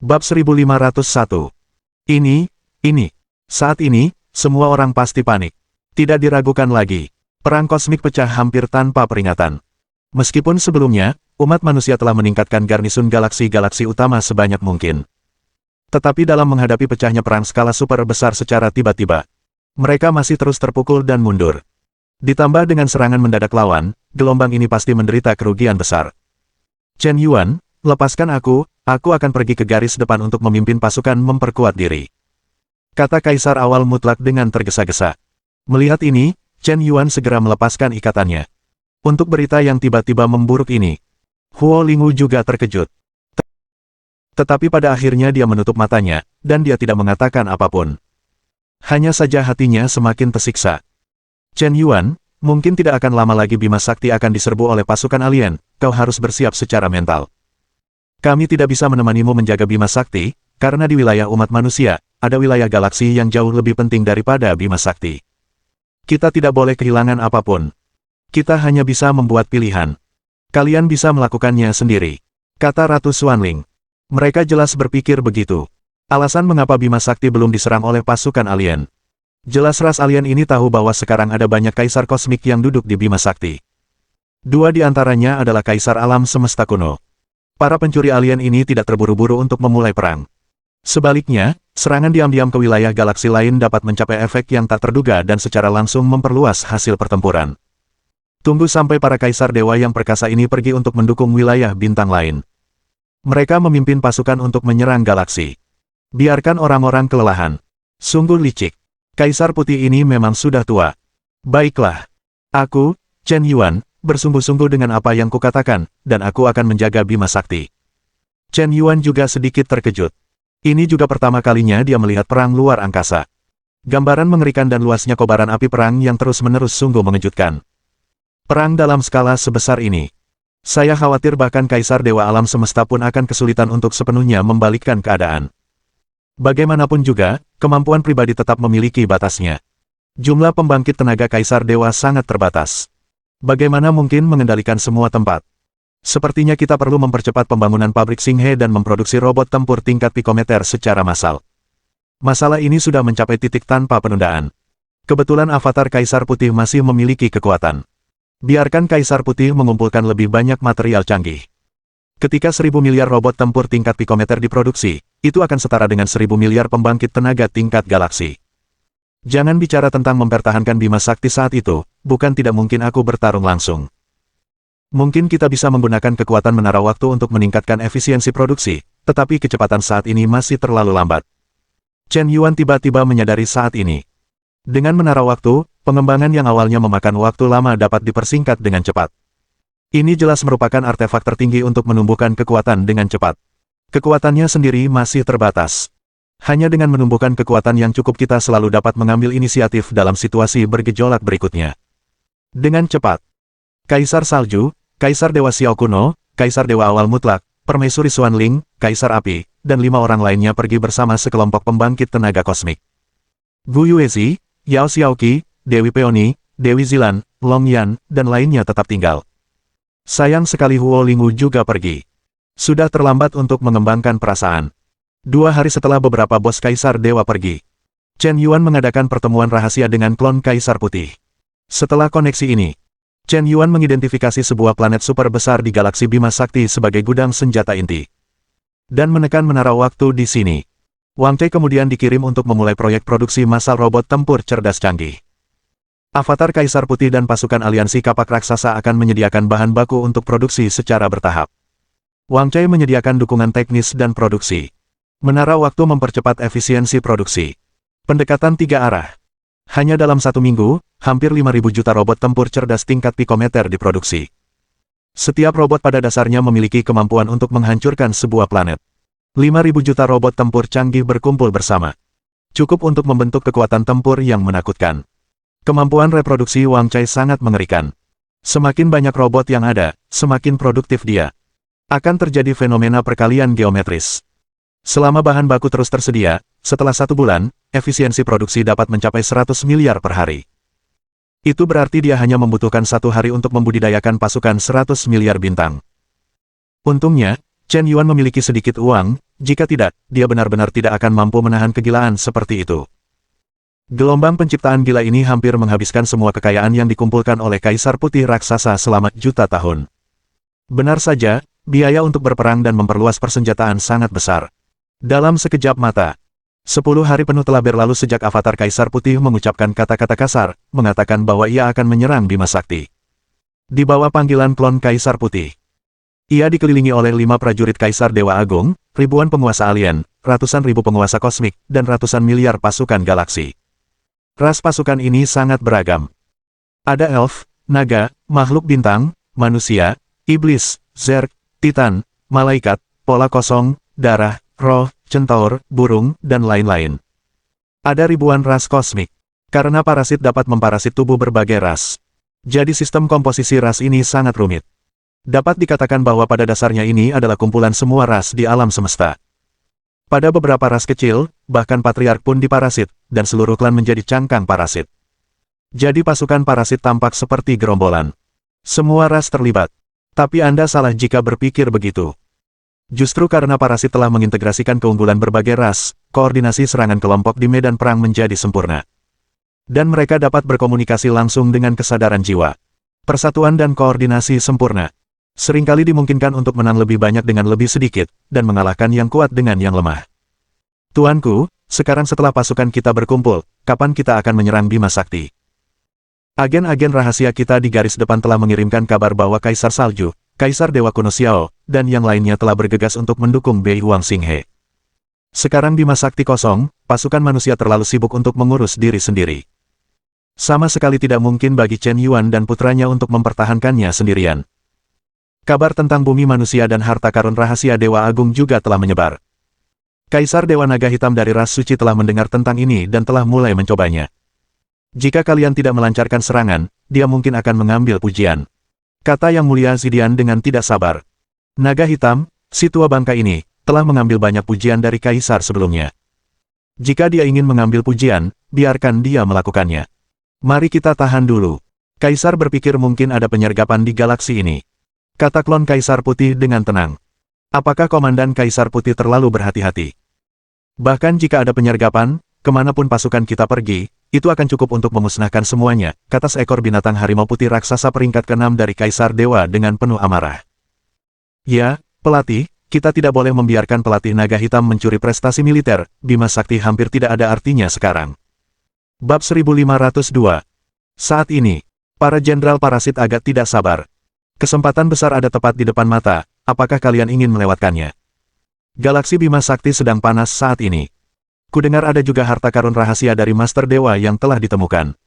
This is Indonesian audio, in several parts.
Bab 1501. Ini. Saat ini, semua orang pasti panik. Tidak diragukan lagi. Perang kosmik pecah hampir tanpa peringatan. Meskipun sebelumnya, umat manusia telah meningkatkan garnisun galaksi-galaksi utama sebanyak mungkin. Tetapi dalam menghadapi pecahnya perang skala super besar secara tiba-tiba, mereka masih terus terpukul dan mundur. Ditambah dengan serangan mendadak lawan, gelombang ini pasti menderita kerugian besar. Chen Yuan, lepaskan aku akan pergi ke garis depan untuk memimpin pasukan memperkuat diri. Kata Kaisar Awal Mutlak dengan tergesa-gesa. Melihat ini, Chen Yuan segera melepaskan ikatannya. Untuk berita yang tiba-tiba memburuk ini, Huo Lingwu juga terkejut. Tetapi pada akhirnya dia menutup matanya, dan dia tidak mengatakan apapun. Hanya saja hatinya semakin tersiksa. Chen Yuan, mungkin tidak akan lama lagi Bima Sakti akan diserbu oleh pasukan alien, kau harus bersiap secara mental. Kami tidak bisa menemanimu menjaga Bima Sakti, karena di wilayah umat manusia, ada wilayah galaksi yang jauh lebih penting daripada Bima Sakti. Kita tidak boleh kehilangan apapun. Kita hanya bisa membuat pilihan. Kalian bisa melakukannya sendiri, kata Ratu Xuanling. Mereka jelas berpikir begitu. Alasan mengapa Bima Sakti belum diserang oleh pasukan alien. Jelas ras alien ini tahu bahwa sekarang ada banyak kaisar kosmik yang duduk di Bima Sakti. Dua di antaranya adalah kaisar alam semesta kuno. Para pencuri alien ini tidak terburu-buru untuk memulai perang. Sebaliknya, serangan diam-diam ke wilayah galaksi lain dapat mencapai efek yang tak terduga dan secara langsung memperluas hasil pertempuran. Tunggu sampai para kaisar dewa yang perkasa ini pergi untuk mendukung wilayah bintang lain. Mereka memimpin pasukan untuk menyerang galaksi. Biarkan orang-orang kelelahan. Sungguh licik. Kaisar putih ini memang sudah tua. Baiklah. Aku, Chen Yuan, bersungguh-sungguh dengan apa yang kukatakan, dan aku akan menjaga Bima Sakti. Chen Yuan juga sedikit terkejut. Ini juga pertama kalinya dia melihat perang luar angkasa. Gambaran mengerikan dan luasnya kobaran api perang yang terus-menerus sungguh mengejutkan. Perang dalam skala sebesar ini. Saya khawatir bahkan Kaisar Dewa Alam Semesta pun akan kesulitan untuk sepenuhnya membalikkan keadaan. Bagaimanapun juga, kemampuan pribadi tetap memiliki batasnya. Jumlah pembangkit tenaga Kaisar Dewa sangat terbatas. Bagaimana mungkin mengendalikan semua tempat? Sepertinya kita perlu mempercepat pembangunan pabrik Xinghe dan memproduksi robot tempur tingkat pikometer secara massal. Masalah ini sudah mencapai titik tanpa penundaan. Kebetulan avatar Kaisar Putih masih memiliki kekuatan. Biarkan Kaisar Putih mengumpulkan lebih banyak material canggih. Ketika 1000 miliar robot tempur tingkat pikometer diproduksi, itu akan setara dengan 1000 miliar pembangkit tenaga tingkat galaksi. Jangan bicara tentang mempertahankan Bima Sakti saat itu, bukan tidak mungkin aku bertarung langsung. Mungkin kita bisa menggunakan kekuatan menara waktu untuk meningkatkan efisiensi produksi, tetapi kecepatan saat ini masih terlalu lambat. Chen Yuan tiba-tiba menyadari saat ini. Dengan menara waktu, pengembangan yang awalnya memakan waktu lama dapat dipersingkat dengan cepat. Ini jelas merupakan artefak tertinggi untuk menumbuhkan kekuatan dengan cepat. Kekuatannya sendiri masih terbatas. Hanya dengan menumbuhkan kekuatan yang cukup kita selalu dapat mengambil inisiatif dalam situasi bergejolak berikutnya. Dengan cepat. Kaisar Salju, Kaisar Dewa Xiao Kuno, Kaisar Dewa Awal Mutlak, Permaisuri Xuanling, Kaisar Api, dan 5 orang lainnya pergi bersama sekelompok pembangkit tenaga kosmik. Gu Yuezi, Yao Xiaoqi, Dewi Peony, Dewi Zilan, Long Yan, dan lainnya tetap tinggal. Sayang sekali Huo Lingwu juga pergi. Sudah terlambat untuk mengembangkan perasaan. 2 hari setelah beberapa bos Kaisar Dewa pergi, Chen Yuan mengadakan pertemuan rahasia dengan klon Kaisar Putih. Setelah koneksi ini, Chen Yuan mengidentifikasi sebuah planet super besar di galaksi Bima Sakti sebagai gudang senjata inti. Dan menekan menara waktu di sini. Wang Cai kemudian dikirim untuk memulai proyek produksi massal robot tempur cerdas canggih. Avatar Kaisar Putih dan pasukan aliansi kapak raksasa akan menyediakan bahan baku untuk produksi secara bertahap. Wang Cai menyediakan dukungan teknis dan produksi. Menara waktu mempercepat efisiensi produksi. Pendekatan 3 arah. Hanya dalam 1 minggu, hampir 5.000 juta robot tempur cerdas tingkat pikometer diproduksi. Setiap robot pada dasarnya memiliki kemampuan untuk menghancurkan sebuah planet. 5.000 juta robot tempur canggih berkumpul bersama. Cukup untuk membentuk kekuatan tempur yang menakutkan. Kemampuan reproduksi Wang Cai sangat mengerikan. Semakin banyak robot yang ada, semakin produktif dia. Akan terjadi fenomena perkalian geometris. Selama bahan baku terus tersedia, setelah 1 bulan, efisiensi produksi dapat mencapai 100 miliar per hari. Itu berarti dia hanya membutuhkan 1 hari untuk membudidayakan pasukan 100 miliar bintang. Untungnya, Chen Yuan memiliki sedikit uang, jika tidak, dia benar-benar tidak akan mampu menahan kegilaan seperti itu. Gelombang penciptaan gila ini hampir menghabiskan semua kekayaan yang dikumpulkan oleh Kaisar Putih Raksasa selama juta tahun. Benar saja, biaya untuk berperang dan memperluas persenjataan sangat besar. Dalam sekejap mata, 10 hari penuh telah berlalu sejak avatar Kaisar Putih mengucapkan kata-kata kasar, mengatakan bahwa ia akan menyerang Bima Sakti. Di bawah panggilan klon Kaisar Putih, ia dikelilingi oleh 5 prajurit Kaisar Dewa Agung, ribuan penguasa alien, ratusan ribu penguasa kosmik, dan ratusan miliar pasukan galaksi. Ras pasukan ini sangat beragam. Ada elf, naga, makhluk bintang, manusia, iblis, zerg, titan, malaikat, pola kosong, darah, roh, centaur, burung, dan lain-lain. Ada ribuan ras kosmik. Karena parasit dapat memparasit tubuh berbagai ras. Jadi sistem komposisi ras ini sangat rumit. Dapat dikatakan bahwa pada dasarnya ini adalah kumpulan semua ras di alam semesta. Pada beberapa ras kecil, bahkan patriark pun diparasit, dan seluruh klan menjadi cangkang parasit. Jadi pasukan parasit tampak seperti gerombolan. Semua ras terlibat. Tapi Anda salah jika berpikir begitu. Justru karena parasit telah mengintegrasikan keunggulan berbagai ras, koordinasi serangan kelompok di medan perang menjadi sempurna. Dan mereka dapat berkomunikasi langsung dengan kesadaran jiwa. Persatuan dan koordinasi sempurna. Seringkali dimungkinkan untuk menang lebih banyak dengan lebih sedikit, dan mengalahkan yang kuat dengan yang lemah. Tuanku, sekarang setelah pasukan kita berkumpul, kapan kita akan menyerang Bima Sakti? Agen-agen rahasia kita di garis depan telah mengirimkan kabar bahwa Kaisar Salju, Kaisar Dewa Kuno Xiao, dan yang lainnya telah bergegas untuk mendukung Bei Huang Xinghe. Sekarang Bima Sakti kosong, pasukan manusia terlalu sibuk untuk mengurus diri sendiri. Sama sekali tidak mungkin bagi Chen Yuan dan putranya untuk mempertahankannya sendirian. Kabar tentang bumi manusia dan harta karun rahasia Dewa Agung juga telah menyebar. Kaisar Dewa Naga Hitam dari ras suci telah mendengar tentang ini dan telah mulai mencobanya. Jika kalian tidak melancarkan serangan, dia mungkin akan mengambil pujian. Kata Yang Mulia Zidian dengan tidak sabar. Naga Hitam, si tua bangka ini, telah mengambil banyak pujian dari Kaisar sebelumnya. Jika dia ingin mengambil pujian, biarkan dia melakukannya. Mari kita tahan dulu. Kaisar berpikir mungkin ada penyergapan di galaksi ini. Kata klon Kaisar Putih dengan tenang. Apakah Komandan Kaisar Putih terlalu berhati-hati? Bahkan jika ada penyergapan, kemanapun pasukan kita pergi, itu akan cukup untuk memusnahkan semuanya, kata seekor binatang harimau putih raksasa peringkat ke-6 dari Kaisar Dewa dengan penuh amarah. Ya, pelatih, kita tidak boleh membiarkan pelatih naga hitam mencuri prestasi militer, Bima Sakti hampir tidak ada artinya sekarang. Bab 1502. Saat ini, para jenderal parasit agak tidak sabar. Kesempatan besar ada tepat di depan mata, apakah kalian ingin melewatkannya? Galaksi Bima Sakti sedang panas saat ini. Kudengar ada juga harta karun rahasia dari Master Dewa yang telah ditemukan.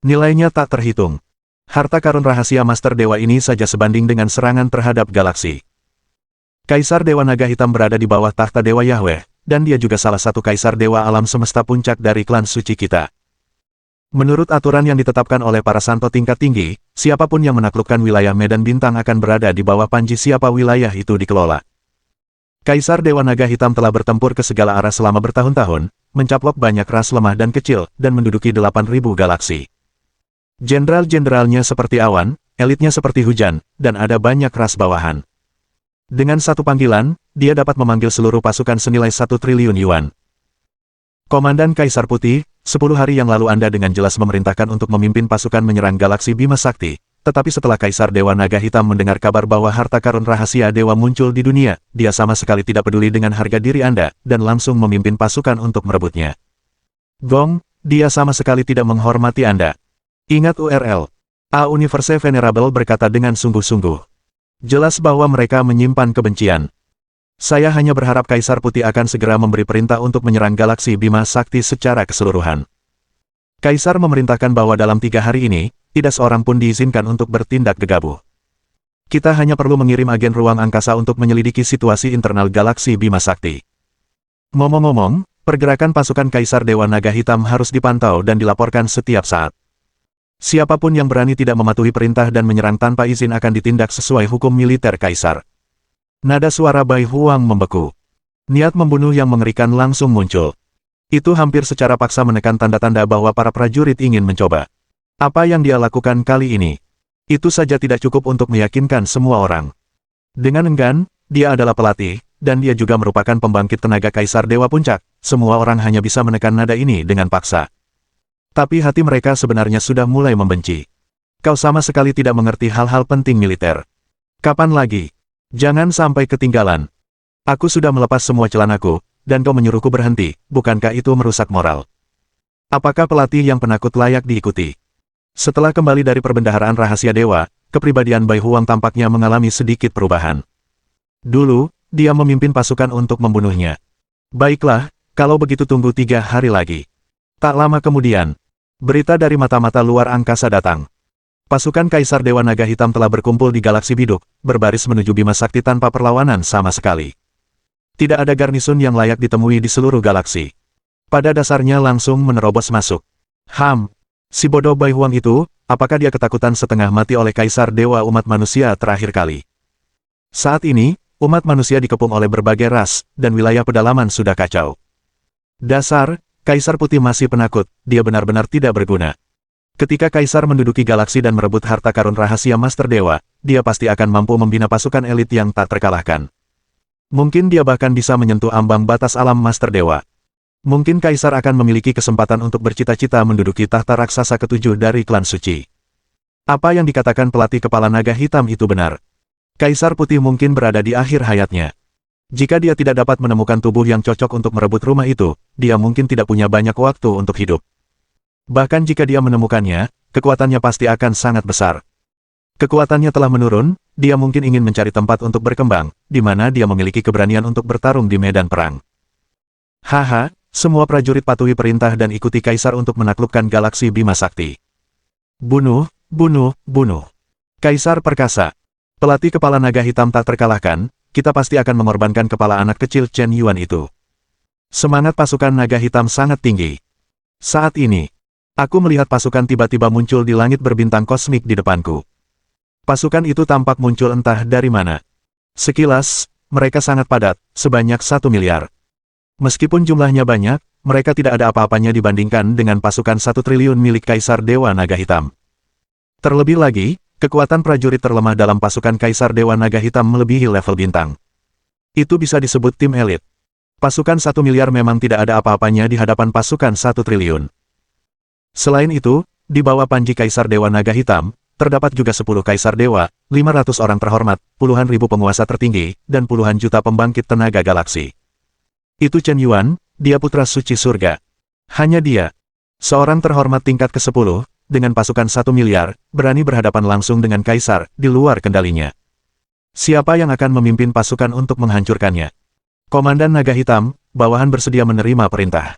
Nilainya tak terhitung. Harta karun rahasia Master Dewa ini saja sebanding dengan serangan terhadap galaksi. Kaisar Dewa Naga Hitam berada di bawah tahta Dewa Yahweh, dan dia juga salah satu Kaisar Dewa Alam Semesta Puncak dari klan suci kita. Menurut aturan yang ditetapkan oleh para santo tingkat tinggi, siapapun yang menaklukkan wilayah Medan Bintang akan berada di bawah panji siapa wilayah itu dikelola. Kaisar Dewa Naga Hitam telah bertempur ke segala arah selama bertahun-tahun, mencaplok banyak ras lemah dan kecil, dan menduduki 8.000 galaksi. Jenderal-jenderalnya seperti awan, elitnya seperti hujan, dan ada banyak ras bawahan. Dengan satu panggilan, dia dapat memanggil seluruh pasukan senilai 1 triliun yuan. Komandan Kaisar Putih, 10 hari yang lalu Anda dengan jelas memerintahkan untuk memimpin pasukan menyerang galaksi Bima Sakti. Tetapi setelah Kaisar Dewa Naga Hitam mendengar kabar bahwa harta karun rahasia Dewa muncul di dunia, dia sama sekali tidak peduli dengan harga diri Anda, dan langsung memimpin pasukan untuk merebutnya. Gong, dia sama sekali tidak menghormati Anda. Ingat URL. A Universe Venerable berkata dengan sungguh-sungguh. Jelas bahwa mereka menyimpan kebencian. Saya hanya berharap Kaisar Putih akan segera memberi perintah untuk menyerang galaksi Bima Sakti secara keseluruhan. Kaisar memerintahkan bahwa dalam 3 hari ini, tidak seorang pun diizinkan untuk bertindak gegabah. Kita hanya perlu mengirim agen ruang angkasa untuk menyelidiki situasi internal galaksi Bima Sakti. Ngomong-ngomong, pergerakan pasukan Kaisar Dewa Naga Hitam harus dipantau dan dilaporkan setiap saat. Siapapun yang berani tidak mematuhi perintah dan menyerang tanpa izin akan ditindak sesuai hukum militer Kaisar. Nada suara Bai Huang membeku. Niat membunuh yang mengerikan langsung muncul. Itu hampir secara paksa menekan tanda-tanda bahwa para prajurit ingin mencoba. Apa yang dia lakukan kali ini? Itu saja tidak cukup untuk meyakinkan semua orang. Dengan enggan, dia adalah pelatih, dan dia juga merupakan pembangkit tenaga Kaisar Dewa Puncak. Semua orang hanya bisa menekan nada ini dengan paksa. Tapi hati mereka sebenarnya sudah mulai membenci. Kau sama sekali tidak mengerti hal-hal penting militer. Kapan lagi? Jangan sampai ketinggalan. Aku sudah melepas semua celanaku, dan kau menyuruhku berhenti, bukankah itu merusak moral? Apakah pelatih yang penakut layak diikuti? Setelah kembali dari perbendaharaan rahasia dewa, kepribadian Bai Huang tampaknya mengalami sedikit perubahan. Dulu, dia memimpin pasukan untuk membunuhnya. Baiklah, kalau begitu tunggu 3 hari lagi. Tak lama kemudian, berita dari mata-mata luar angkasa datang. Pasukan Kaisar Dewa Naga Hitam telah berkumpul di galaksi biduk, berbaris menuju Bima Sakti tanpa perlawanan sama sekali. Tidak ada garnisun yang layak ditemui di seluruh galaksi. Pada dasarnya langsung menerobos masuk. Si bodoh Bai Huang itu, apakah dia ketakutan setengah mati oleh Kaisar Dewa umat manusia terakhir kali? Saat ini, umat manusia dikepung oleh berbagai ras, dan wilayah pedalaman sudah kacau. Dasar, Kaisar Putih masih penakut, dia benar-benar tidak berguna. Ketika Kaisar menduduki galaksi dan merebut harta karun rahasia Master Dewa, dia pasti akan mampu membina pasukan elit yang tak terkalahkan. Mungkin dia bahkan bisa menyentuh ambang batas alam Master Dewa. Mungkin Kaisar akan memiliki kesempatan untuk bercita-cita menduduki tahta raksasa ketujuh dari klan suci. Apa yang dikatakan pelatih kepala naga hitam itu benar. Kaisar Putih mungkin berada di akhir hayatnya. Jika dia tidak dapat menemukan tubuh yang cocok untuk merebut rumah itu, dia mungkin tidak punya banyak waktu untuk hidup. Bahkan jika dia menemukannya, kekuatannya pasti akan sangat besar. Kekuatannya telah menurun, dia mungkin ingin mencari tempat untuk berkembang, di mana dia memiliki keberanian untuk bertarung di medan perang. Haha, semua prajurit patuhi perintah dan ikuti Kaisar untuk menaklukkan galaksi Bima Sakti. Bunuh, bunuh, bunuh. Kaisar perkasa. Pelatih kepala naga hitam tak terkalahkan, kita pasti akan mengorbankan kepala anak kecil Chen Yuan itu. Semangat pasukan naga hitam sangat tinggi. Saat ini, aku melihat pasukan tiba-tiba muncul di langit berbintang kosmik di depanku. Pasukan itu tampak muncul entah dari mana. Sekilas, mereka sangat padat, sebanyak 1 miliar. Meskipun jumlahnya banyak, mereka tidak ada apa-apanya dibandingkan dengan pasukan 1 triliun milik Kaisar Dewa Naga Hitam. Terlebih lagi, kekuatan prajurit terlemah dalam pasukan Kaisar Dewa Naga Hitam melebihi level bintang. Itu bisa disebut tim elit. Pasukan 1 miliar memang tidak ada apa-apanya di hadapan pasukan 1 triliun. Selain itu, di bawah panji Kaisar Dewa Naga Hitam, terdapat juga 10 Kaisar Dewa, 500 orang terhormat, puluhan ribu penguasa tertinggi, dan puluhan juta pembangkit tenaga galaksi. Itu Chen Yuan, dia putra suci surga. Hanya dia, seorang terhormat tingkat ke-10, dengan pasukan 1 miliar, berani berhadapan langsung dengan Kaisar, di luar kendalinya. Siapa yang akan memimpin pasukan untuk menghancurkannya? Komandan Naga Hitam, bawahan bersedia menerima perintah.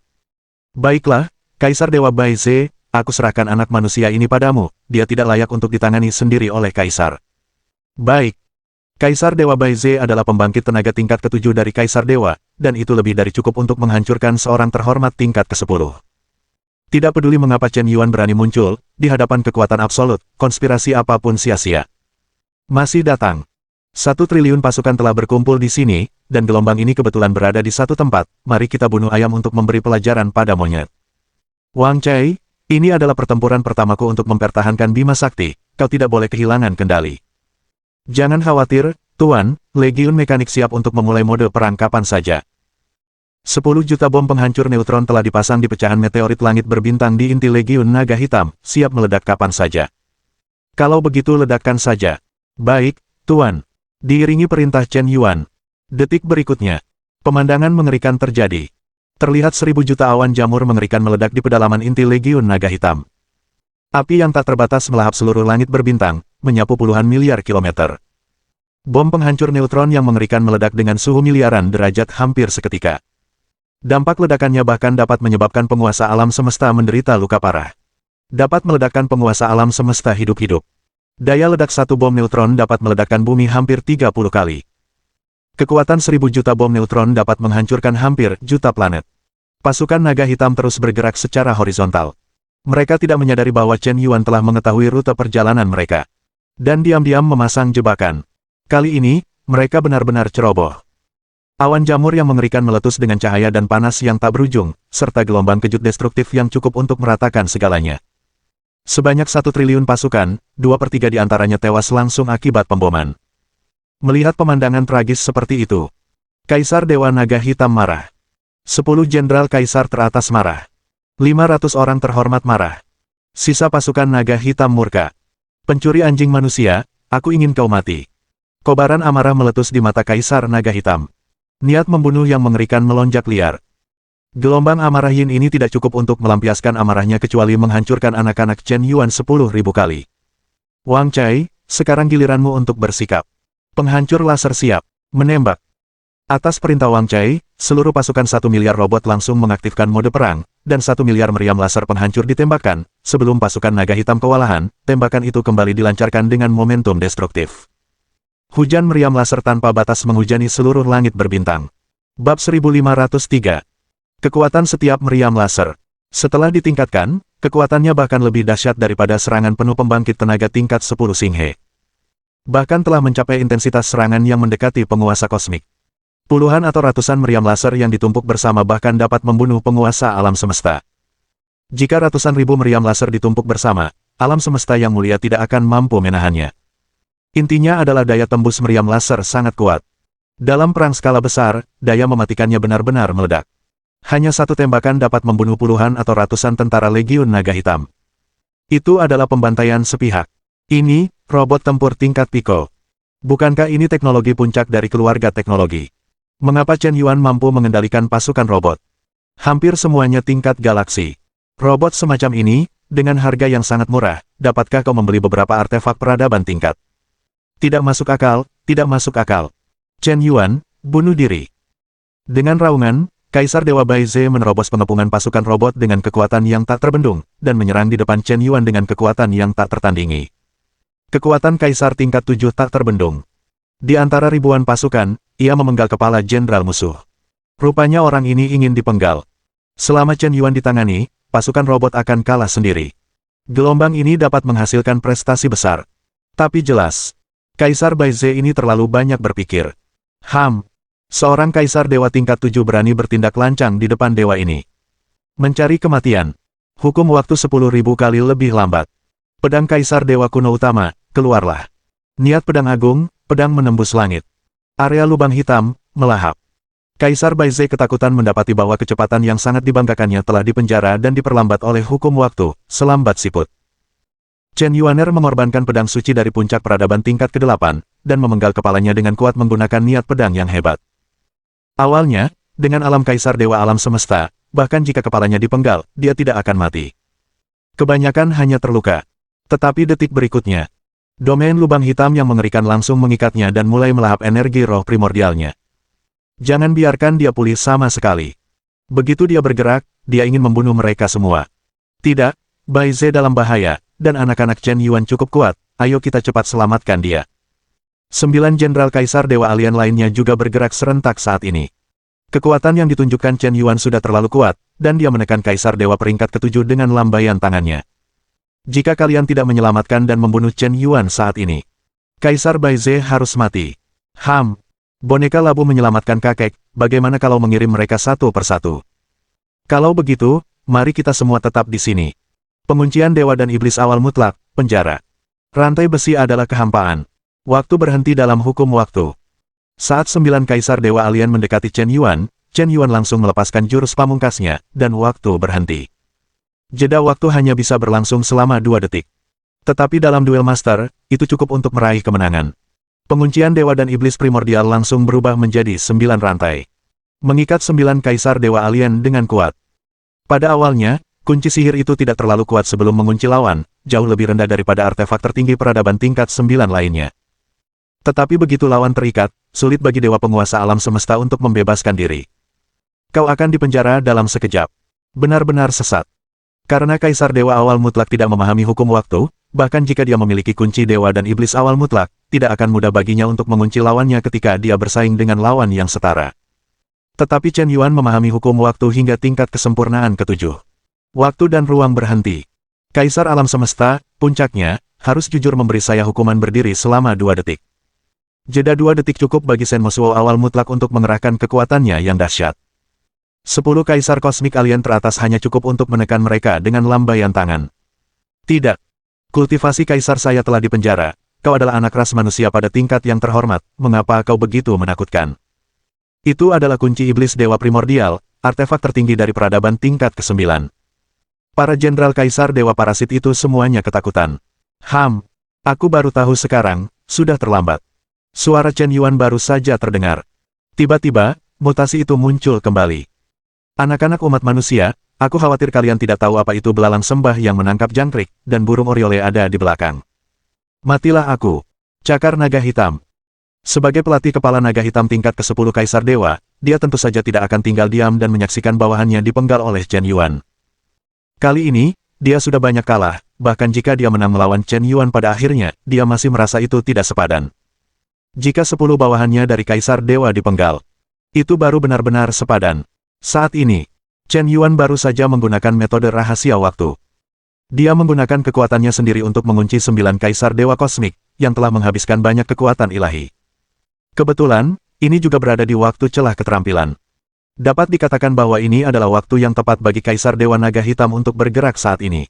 Baiklah, Kaisar Dewa Bai Ze, aku serahkan anak manusia ini padamu, dia tidak layak untuk ditangani sendiri oleh Kaisar. Baik. Kaisar Dewa Bai Ze adalah pembangkit tenaga tingkat ke-7 dari Kaisar Dewa, dan itu lebih dari cukup untuk menghancurkan seorang terhormat tingkat ke-10. Tidak peduli mengapa Chen Yuan berani muncul, di hadapan kekuatan absolut, konspirasi apapun sia-sia. Masih datang. 1 triliun pasukan telah berkumpul di sini, dan gelombang ini kebetulan berada di satu tempat, mari kita bunuh ayam untuk memberi pelajaran pada monyet. Wang Chai, ini adalah pertempuran pertamaku untuk mempertahankan Bima Sakti, kau tidak boleh kehilangan kendali. Jangan khawatir, Tuan, Legiun Mekanik siap untuk memulai mode perang kapan saja. 10 juta bom penghancur neutron telah dipasang di pecahan meteorit langit berbintang di inti Legiun Naga Hitam, siap meledak kapan saja. Kalau begitu ledakkan saja. Baik, Tuan. Diiringi perintah Chen Yuan. Detik berikutnya, pemandangan mengerikan terjadi. Terlihat 1000 juta awan jamur mengerikan meledak di pedalaman inti Legiun Naga Hitam. Api yang tak terbatas melahap seluruh langit berbintang, menyapu puluhan miliar kilometer. Bom penghancur neutron yang mengerikan meledak dengan suhu miliaran derajat hampir seketika. Dampak ledakannya bahkan dapat menyebabkan penguasa alam semesta menderita luka parah. Dapat meledakkan penguasa alam semesta hidup-hidup. Daya ledak satu bom neutron dapat meledakkan bumi hampir 30 kali. Kekuatan 1000 juta bom neutron dapat menghancurkan hampir juta planet. Pasukan naga hitam terus bergerak secara horizontal. Mereka tidak menyadari bahwa Chen Yuan telah mengetahui rute perjalanan mereka. Dan diam-diam memasang jebakan. Kali ini, mereka benar-benar ceroboh. Awan jamur yang mengerikan meletus dengan cahaya dan panas yang tak berujung, serta gelombang kejut destruktif yang cukup untuk meratakan segalanya. Sebanyak 1 triliun pasukan, 2/3 di antaranya tewas langsung akibat pemboman. Melihat pemandangan tragis seperti itu, Kaisar Dewa Naga Hitam marah. 10 Jenderal Kaisar teratas marah. 500 orang terhormat marah. Sisa pasukan Naga Hitam murka. Pencuri anjing manusia, aku ingin kau mati. Kobaran amarah meletus di mata Kaisar Naga Hitam. Niat membunuh yang mengerikan melonjak liar. Gelombang amarah Yin ini tidak cukup untuk melampiaskan amarahnya kecuali menghancurkan anak-anak Chen Yuan 10.000 kali. Wang Cai, sekarang giliranmu untuk bersikap. Penghancur laser siap. Menembak. Atas perintah Wang Cai, seluruh pasukan 1 miliar robot langsung mengaktifkan mode perang, dan 1 miliar meriam laser penghancur ditembakkan. Sebelum pasukan Naga Hitam kewalahan, tembakan itu kembali dilancarkan dengan momentum destruktif. Hujan meriam laser tanpa batas menghujani seluruh langit berbintang. Bab 1503. Kekuatan setiap meriam laser. Setelah ditingkatkan, kekuatannya bahkan lebih dahsyat daripada serangan penuh pembangkit tenaga tingkat 10 Xinghe. Bahkan telah mencapai intensitas serangan yang mendekati penguasa kosmik. Puluhan atau ratusan meriam laser yang ditumpuk bersama bahkan dapat membunuh penguasa alam semesta. Jika ratusan ribu meriam laser ditumpuk bersama, alam semesta yang mulia tidak akan mampu menahannya. Intinya adalah daya tembus meriam laser sangat kuat. Dalam perang skala besar, daya mematikannya benar-benar meledak. Hanya satu tembakan dapat membunuh puluhan atau ratusan tentara Legiun Naga Hitam. Itu adalah pembantaian sepihak. Ini, robot tempur tingkat Pico. Bukankah ini teknologi puncak dari keluarga teknologi? Mengapa Chen Yuan mampu mengendalikan pasukan robot? Hampir semuanya tingkat galaksi. Robot semacam ini, dengan harga yang sangat murah, dapatkah kau membeli beberapa artefak peradaban tingkat? Tidak masuk akal, tidak masuk akal. Chen Yuan, bunuh diri. Dengan raungan, Kaisar Dewa Bai Ze menerobos pengepungan pasukan robot dengan kekuatan yang tak terbendung, dan menyerang di depan Chen Yuan dengan kekuatan yang tak tertandingi. Kekuatan Kaisar tingkat 7 tak terbendung. Di antara ribuan pasukan, ia memenggal kepala jenderal musuh. Rupanya orang ini ingin dipenggal. Selama Chen Yuan ditangani, pasukan robot akan kalah sendiri. Gelombang ini dapat menghasilkan prestasi besar. Tapi jelas, Kaisar Bai Ze ini terlalu banyak berpikir. Seorang Kaisar Dewa tingkat 7 berani bertindak lancang di depan dewa ini. Mencari kematian. Hukum waktu 10.000 kali lebih lambat. Pedang Kaisar Dewa kuno utama, keluarlah. Niat pedang agung, pedang menembus langit. Area lubang hitam, melahap. Kaisar Bai Ze ketakutan mendapati bahwa kecepatan yang sangat dibanggakannya telah dipenjara dan diperlambat oleh hukum waktu, selambat siput. Chen Yuaner mengorbankan pedang suci dari puncak peradaban tingkat ke-8, dan memenggal kepalanya dengan kuat menggunakan niat pedang yang hebat. Awalnya, dengan alam Kaisar Dewa alam semesta, bahkan jika kepalanya dipenggal, dia tidak akan mati. Kebanyakan hanya terluka. Tetapi detik berikutnya, domain lubang hitam yang mengerikan langsung mengikatnya dan mulai melahap energi roh primordialnya. Jangan biarkan dia pulih sama sekali. Begitu dia bergerak, dia ingin membunuh mereka semua. Tidak, Bai Ze dalam bahaya, dan anak-anak Chen Yuan cukup kuat, ayo kita cepat selamatkan dia. 9 Jenderal Kaisar Dewa Alien lainnya juga bergerak serentak saat ini. Kekuatan yang ditunjukkan Chen Yuan sudah terlalu kuat, dan dia menekan Kaisar Dewa peringkat ke-7 dengan lambaian tangannya. Jika kalian tidak menyelamatkan dan membunuh Chen Yuan saat ini, Kaisar Bai Ze harus mati. Boneka labu menyelamatkan kakek, bagaimana kalau mengirim mereka satu persatu? Kalau begitu, mari kita semua tetap di sini. Penguncian Dewa dan Iblis awal mutlak, penjara. Rantai besi adalah kehampaan. Waktu berhenti dalam hukum waktu. Saat 9 Kaisar Dewa Alien mendekati Chen Yuan langsung melepaskan jurus pamungkasnya, dan waktu berhenti. Jeda waktu hanya bisa berlangsung selama 2 detik. Tetapi dalam duel master, itu cukup untuk meraih kemenangan. Penguncian Dewa dan Iblis primordial langsung berubah menjadi 9 rantai. Mengikat 9 Kaisar Dewa Alien dengan kuat. Pada awalnya, kunci sihir itu tidak terlalu kuat sebelum mengunci lawan, jauh lebih rendah daripada artefak tertinggi peradaban tingkat 9 lainnya. Tetapi begitu lawan terikat, sulit bagi Dewa Penguasa Alam Semesta untuk membebaskan diri. Kau akan dipenjara dalam sekejap. Benar-benar sesat. Karena Kaisar Dewa Awal Mutlak tidak memahami hukum waktu, bahkan jika dia memiliki kunci Dewa dan Iblis Awal Mutlak, tidak akan mudah baginya untuk mengunci lawannya ketika dia bersaing dengan lawan yang setara. Tetapi Chen Yuan memahami hukum waktu hingga tingkat kesempurnaan ke-7. Waktu dan ruang berhenti. Kaisar Alam Semesta, puncaknya, harus jujur memberi saya hukuman berdiri selama 2 detik. Jeda 2 detik cukup bagi Shen Mosuo Awal Mutlak untuk mengerahkan kekuatannya yang dahsyat. 10 Kaisar Kosmik Alien teratas hanya cukup untuk menekan mereka dengan lambaian tangan. Tidak. Kultivasi Kaisar saya telah dipenjara, kau adalah anak ras manusia pada tingkat yang terhormat, mengapa kau begitu menakutkan? Itu adalah kunci iblis dewa primordial, artefak tertinggi dari peradaban tingkat ke-9. Para jenderal kaisar dewa parasit itu semuanya ketakutan. Aku baru tahu sekarang, sudah terlambat. Suara Chen Yuan baru saja terdengar. Tiba-tiba, mutasi itu muncul kembali. Anak-anak umat manusia, aku khawatir kalian tidak tahu apa itu belalang sembah yang menangkap jangkrik, dan burung oriole ada di belakang. Matilah aku. Cakar naga hitam. Sebagai pelatih kepala naga hitam tingkat ke-10 Kaisar Dewa, dia tentu saja tidak akan tinggal diam dan menyaksikan bawahannya dipenggal oleh Chen Yuan. Kali ini, dia sudah banyak kalah, bahkan jika dia menang melawan Chen Yuan pada akhirnya, dia masih merasa itu tidak sepadan. Jika 10 bawahannya dari Kaisar Dewa dipenggal, itu baru benar-benar sepadan. Saat ini, Chen Yuan baru saja menggunakan metode rahasia waktu. Dia menggunakan kekuatannya sendiri untuk mengunci 9 Kaisar Dewa Kosmik, yang telah menghabiskan banyak kekuatan ilahi. Kebetulan, ini juga berada di waktu celah keterampilan. Dapat dikatakan bahwa ini adalah waktu yang tepat bagi Kaisar Dewa Naga Hitam untuk bergerak saat ini.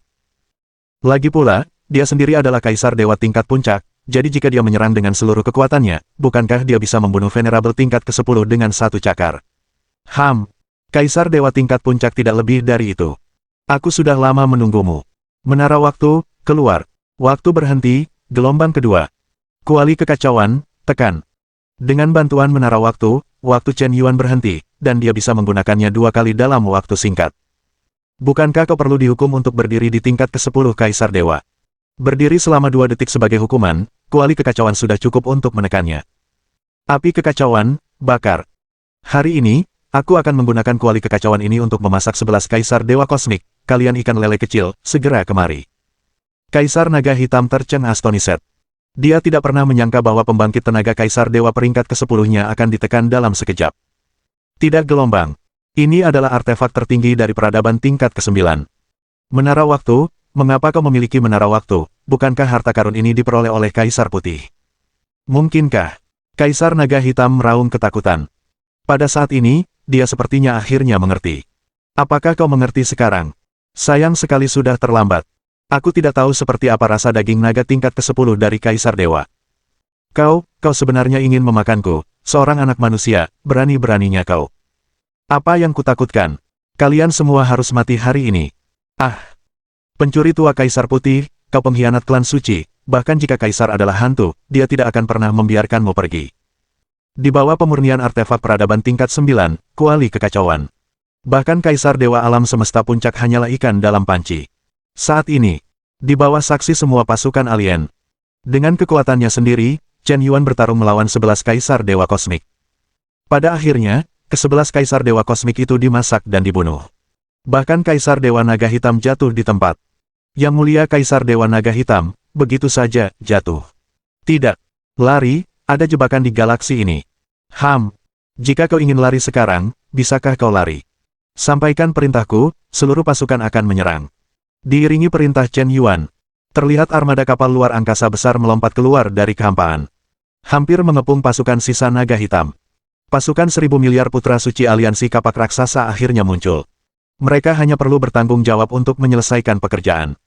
Lagi pula, dia sendiri adalah Kaisar Dewa tingkat puncak, jadi jika dia menyerang dengan seluruh kekuatannya, bukankah dia bisa membunuh Venerable tingkat ke-10 dengan satu cakar? Kaisar Dewa tingkat puncak tidak lebih dari itu. Aku sudah lama menunggumu. Menara waktu, keluar. Waktu berhenti, gelombang kedua. Kuali kekacauan, tekan. Dengan bantuan menara waktu Chen Yuan berhenti, dan dia bisa menggunakannya 2 kali dalam waktu singkat. Bukankah kau perlu dihukum untuk berdiri di tingkat ke-10 Kaisar Dewa? Berdiri selama 2 detik sebagai hukuman, kuali kekacauan sudah cukup untuk menekannya. Api kekacauan, bakar. Hari ini, aku akan menggunakan kuali kekacauan ini untuk memasak 11 Kaisar Dewa Kosmik, kalian ikan lele kecil, segera kemari. Kaisar Naga Hitam tercengang astonished. Dia tidak pernah menyangka bahwa pembangkit tenaga Kaisar Dewa peringkat ke-10-nya akan ditekan dalam sekejap. Tidak gelombang. Ini adalah artefak tertinggi dari peradaban tingkat ke-9. Menara waktu, mengapa kau memiliki menara waktu? Bukankah harta karun ini diperoleh oleh Kaisar Putih? Mungkinkah? Kaisar Naga Hitam meraung ketakutan. Pada saat ini, dia sepertinya akhirnya mengerti. Apakah kau mengerti sekarang? Sayang sekali sudah terlambat. Aku tidak tahu seperti apa rasa daging naga tingkat ke-10 dari Kaisar Dewa. Kau sebenarnya ingin memakanku, seorang anak manusia, berani-beraninya kau. Apa yang kutakutkan? Kalian semua harus mati hari ini. Pencuri tua Kaisar Putih, kau pengkhianat klan suci, bahkan jika Kaisar adalah hantu, dia tidak akan pernah membiarkanmu pergi. Di bawah pemurnian artefak peradaban tingkat 9, kuali kekacauan. Bahkan Kaisar Dewa Alam Semesta Puncak hanyalah ikan dalam panci. Saat ini, di bawah saksi semua pasukan alien. Dengan kekuatannya sendiri, Chen Yuan bertarung melawan 11 Kaisar Dewa Kosmik. Pada akhirnya, ke-11 Kaisar Dewa Kosmik itu dimasak dan dibunuh. Bahkan Kaisar Dewa Naga Hitam jatuh di tempat. Yang mulia Kaisar Dewa Naga Hitam, begitu saja, jatuh. Tidak. Lari, ada jebakan di galaksi ini. Jika kau ingin lari sekarang, bisakah kau lari? Sampaikan perintahku, seluruh pasukan akan menyerang. Diiringi perintah Chen Yuan, terlihat armada kapal luar angkasa besar melompat keluar dari kehampaan. Hampir mengepung pasukan sisa naga hitam. Pasukan 1000 miliar putra suci aliansi kapak raksasa akhirnya muncul. Mereka hanya perlu bertanggung jawab untuk menyelesaikan pekerjaan.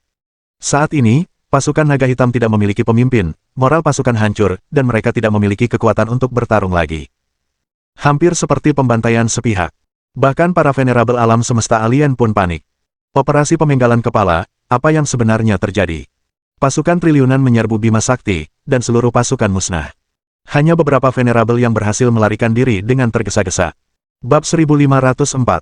Saat ini, pasukan naga hitam tidak memiliki pemimpin, moral pasukan hancur, dan mereka tidak memiliki kekuatan untuk bertarung lagi. Hampir seperti pembantaian sepihak. Bahkan para venerable alam semesta alien pun panik. Operasi pemenggalan kepala, apa yang sebenarnya terjadi? Pasukan triliunan menyerbu Bima Sakti, dan seluruh pasukan musnah. Hanya beberapa venerable yang berhasil melarikan diri dengan tergesa-gesa. Bab 1504.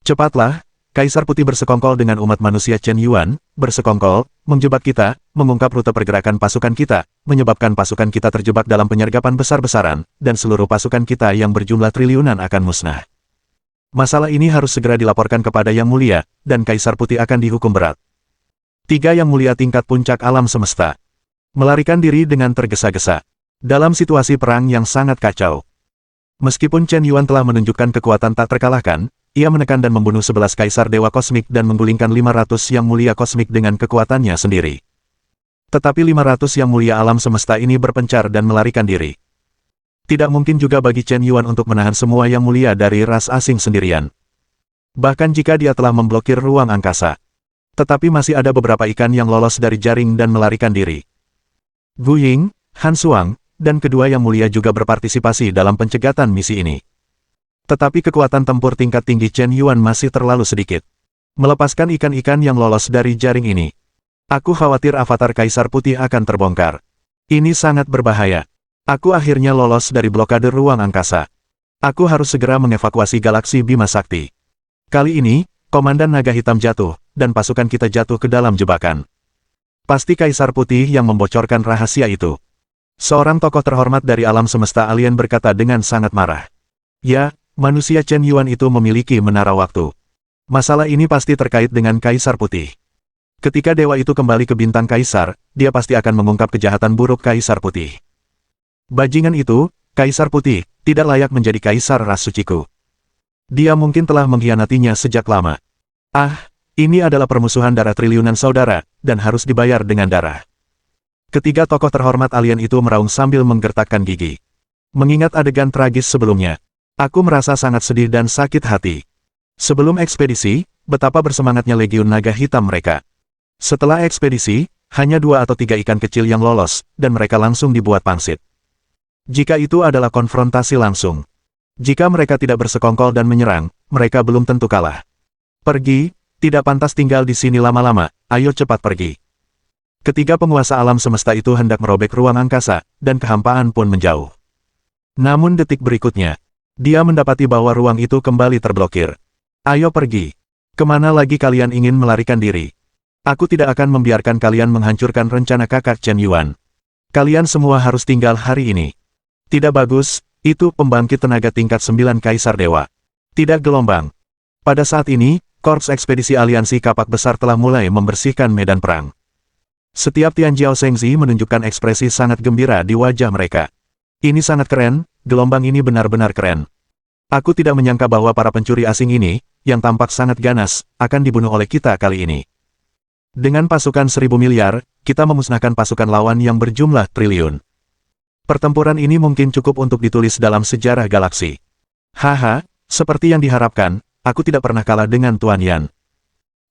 Cepatlah, Kaisar Putih bersekongkol dengan umat manusia Chen Yuan, bersekongkol, menjebak kita, mengungkap rute pergerakan pasukan kita, menyebabkan pasukan kita terjebak dalam penyergapan besar-besaran, dan seluruh pasukan kita yang berjumlah triliunan akan musnah. Masalah ini harus segera dilaporkan kepada Yang Mulia, dan Kaisar Putih akan dihukum berat. 3 Yang Mulia tingkat puncak alam semesta. Melarikan diri dengan tergesa-gesa. Dalam situasi perang yang sangat kacau. Meskipun Chen Yuan telah menunjukkan kekuatan tak terkalahkan, ia menekan dan membunuh 11 Kaisar Dewa Kosmik dan menggulingkan 500 Yang Mulia Kosmik dengan kekuatannya sendiri. Tetapi 500 Yang Mulia alam semesta ini berpencar dan melarikan diri. Tidak mungkin juga bagi Chen Yuan untuk menahan semua Yang Mulia dari ras asing sendirian. Bahkan jika dia telah memblokir ruang angkasa. Tetapi masih ada beberapa ikan yang lolos dari jaring dan melarikan diri. Gu Ying, Han Suang, dan kedua yang mulia juga berpartisipasi dalam pencegatan misi ini. Tetapi kekuatan tempur tingkat tinggi Chen Yuan masih terlalu sedikit. Melepaskan ikan-ikan yang lolos dari jaring ini. Aku khawatir avatar Kaisar Putih akan terbongkar. Ini sangat berbahaya. Aku akhirnya lolos dari blokade ruang angkasa. Aku harus segera mengevakuasi galaksi Bima Sakti. Kali ini, Komandan Naga Hitam jatuh, dan pasukan kita jatuh ke dalam jebakan. Pasti Kaisar Putih yang membocorkan rahasia itu. Seorang tokoh terhormat dari alam semesta alien berkata dengan sangat marah. Ya, manusia Chen Yuan itu memiliki menara waktu. Masalah ini pasti terkait dengan Kaisar Putih. Ketika dewa itu kembali ke bintang Kaisar, dia pasti akan mengungkap kejahatan buruk Kaisar Putih. Bajingan itu, Kaisar Putih, tidak layak menjadi Kaisar ras suciku. Dia mungkin telah mengkhianatinya sejak lama. Ah, ini adalah permusuhan darah triliunan saudara, dan harus dibayar dengan darah. Ketiga tokoh terhormat alien itu meraung sambil menggertakkan gigi. Mengingat adegan tragis sebelumnya, aku merasa sangat sedih dan sakit hati. Sebelum ekspedisi, betapa bersemangatnya Legiun Naga Hitam mereka. Setelah ekspedisi, hanya 2 atau 3 ikan kecil yang lolos, dan mereka langsung dibuat pangsit. Jika itu adalah konfrontasi langsung. Jika mereka tidak bersekongkol dan menyerang, mereka belum tentu kalah. Pergi, tidak pantas tinggal di sini lama-lama, ayo cepat pergi. Ketiga penguasa alam semesta itu hendak merobek ruang angkasa, dan kehampaan pun menjauh. Namun detik berikutnya, dia mendapati bahwa ruang itu kembali terblokir. Ayo pergi. Kemana lagi kalian ingin melarikan diri? Aku tidak akan membiarkan kalian menghancurkan rencana kakak Chen Yuan. Kalian semua harus tinggal hari ini. Tidak bagus, itu pembangkit tenaga tingkat 9 Kaisar Dewa. Tidak gelombang. Pada saat ini, Korps Ekspedisi Aliansi Kapak Besar telah mulai membersihkan medan perang. Setiap Tianjiao Shengzi menunjukkan ekspresi sangat gembira di wajah mereka. Ini sangat keren, gelombang ini benar-benar keren. Aku tidak menyangka bahwa para pencuri asing ini, yang tampak sangat ganas, akan dibunuh oleh kita kali ini. Dengan pasukan 1000 miliar, kita memusnahkan pasukan lawan yang berjumlah triliun. Pertempuran ini mungkin cukup untuk ditulis dalam sejarah galaksi. Haha, seperti yang diharapkan, aku tidak pernah kalah dengan Tuan Yan.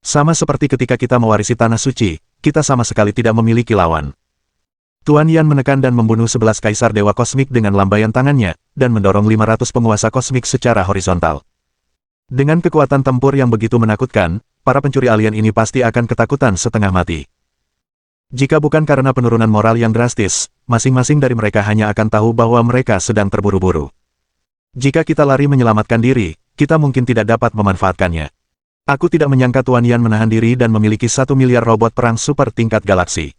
Sama seperti ketika kita mewarisi Tanah Suci, kita sama sekali tidak memiliki lawan. Tuan Yan menekan dan membunuh 11 Kaisar Dewa Kosmik dengan lambaian tangannya, dan mendorong 500 penguasa kosmik secara horizontal. Dengan kekuatan tempur yang begitu menakutkan, para pencuri alien ini pasti akan ketakutan setengah mati. Jika bukan karena penurunan moral yang drastis, masing-masing dari mereka hanya akan tahu bahwa mereka sedang terburu-buru. Jika kita lari menyelamatkan diri, kita mungkin tidak dapat memanfaatkannya. Aku tidak menyangka Tuan Yan menahan diri dan memiliki 1 miliar robot perang super tingkat galaksi.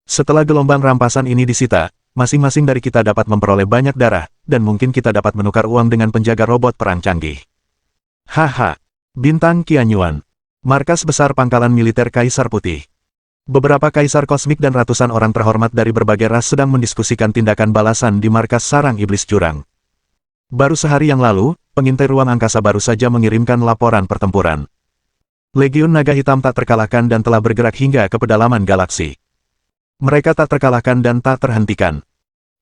Setelah gelombang rampasan ini disita, masing-masing dari kita dapat memperoleh banyak darah, dan mungkin kita dapat menukar uang dengan penjaga robot perang canggih. Haha. Bintang Qianyuan. Markas besar pangkalan militer Kaisar Putih. Beberapa kaisar kosmik dan ratusan orang terhormat dari berbagai ras sedang mendiskusikan tindakan balasan di markas sarang iblis jurang. Baru sehari yang lalu, pengintai ruang angkasa baru saja mengirimkan laporan pertempuran. Legiun Naga Hitam tak terkalahkan dan telah bergerak hingga ke pedalaman galaksi. Mereka tak terkalahkan dan tak terhentikan.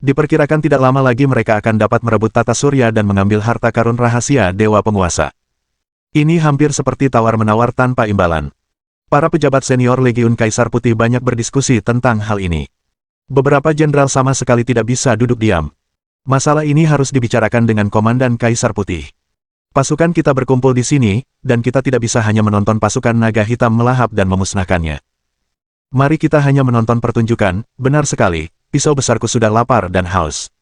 Diperkirakan tidak lama lagi mereka akan dapat merebut tata surya dan mengambil harta karun rahasia Dewa Penguasa. Ini hampir seperti tawar-menawar tanpa imbalan. Para pejabat senior Legiun Kaisar Putih banyak berdiskusi tentang hal ini. Beberapa jenderal sama sekali tidak bisa duduk diam. Masalah ini harus dibicarakan dengan Komandan Kaisar Putih. Pasukan kita berkumpul di sini, dan kita tidak bisa hanya menonton pasukan naga hitam melahap dan memusnahkannya. Mari kita hanya menonton pertunjukan, benar sekali, pisau besarku sudah lapar dan haus.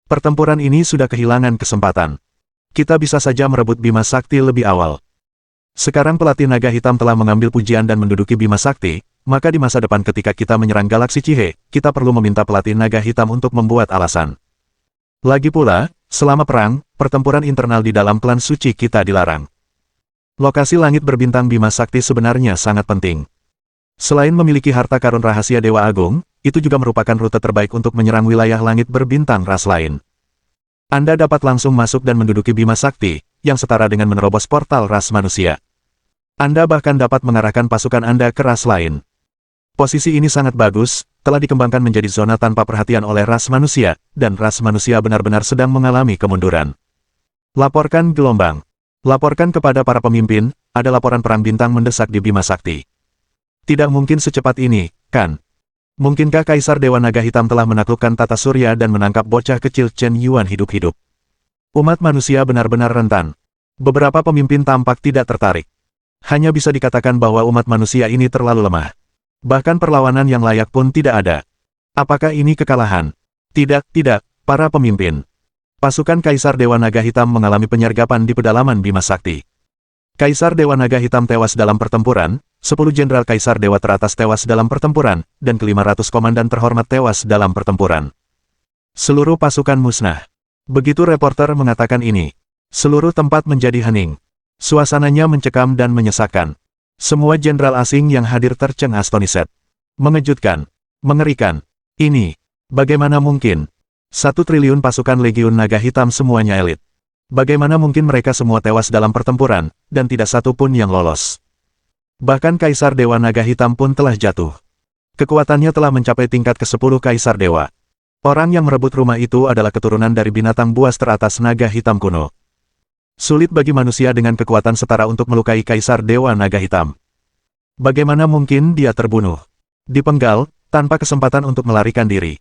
Pertempuran ini sudah kehilangan kesempatan. Kita bisa saja merebut Bima Sakti lebih awal. Sekarang pelatih naga hitam telah mengambil pujian dan menduduki Bima Sakti, maka di masa depan ketika kita menyerang galaksi Cihe, kita perlu meminta pelatih naga hitam untuk membuat alasan. Lagi pula, selama perang, pertempuran internal di dalam klan suci kita dilarang. Lokasi langit berbintang Bima Sakti sebenarnya sangat penting. Selain memiliki harta karun rahasia Dewa Agung, itu juga merupakan rute terbaik untuk menyerang wilayah langit berbintang ras lain. Anda dapat langsung masuk dan menduduki Bima Sakti, yang setara dengan menerobos portal ras manusia. Anda bahkan dapat mengarahkan pasukan Anda ke ras lain. Posisi ini sangat bagus, telah dikembangkan menjadi zona tanpa perhatian oleh ras manusia, dan ras manusia benar-benar sedang mengalami kemunduran. Laporkan gelombang. Laporkan kepada para pemimpin, ada laporan perang bintang mendesak di Bima Sakti. Tidak mungkin secepat ini, kan? Mungkinkah Kaisar Dewa Naga Hitam telah menaklukkan tata surya dan menangkap bocah kecil Chen Yuan hidup-hidup? Umat manusia benar-benar rentan. Beberapa pemimpin tampak tidak tertarik. Hanya bisa dikatakan bahwa umat manusia ini terlalu lemah. Bahkan perlawanan yang layak pun tidak ada. Apakah ini kekalahan? Tidak, para pemimpin. Pasukan Kaisar Dewa Naga Hitam mengalami penyergapan di pedalaman Bima Sakti. Kaisar Dewa Naga Hitam tewas dalam pertempuran, 10 jenderal Kaisar Dewa teratas tewas dalam pertempuran, dan ke-500 komandan terhormat tewas dalam pertempuran. Seluruh pasukan musnah. Begitu reporter mengatakan ini, seluruh tempat menjadi hening. Suasananya mencekam dan menyesakkan. Semua jenderal asing yang hadir tercengang astonished. Mengejutkan. Mengerikan. Ini. Bagaimana mungkin? 1 triliun pasukan Legiun Naga Hitam semuanya elit. Bagaimana mungkin mereka semua tewas dalam pertempuran, dan tidak satu pun yang lolos? Bahkan Kaisar Dewa Naga Hitam pun telah jatuh. Kekuatannya telah mencapai tingkat ke-10 Kaisar Dewa. Orang yang merebut rumah itu adalah keturunan dari binatang buas teratas Naga Hitam kuno. Sulit bagi manusia dengan kekuatan setara untuk melukai Kaisar Dewa Naga Hitam. Bagaimana mungkin dia terbunuh? Dipenggal, tanpa kesempatan untuk melarikan diri.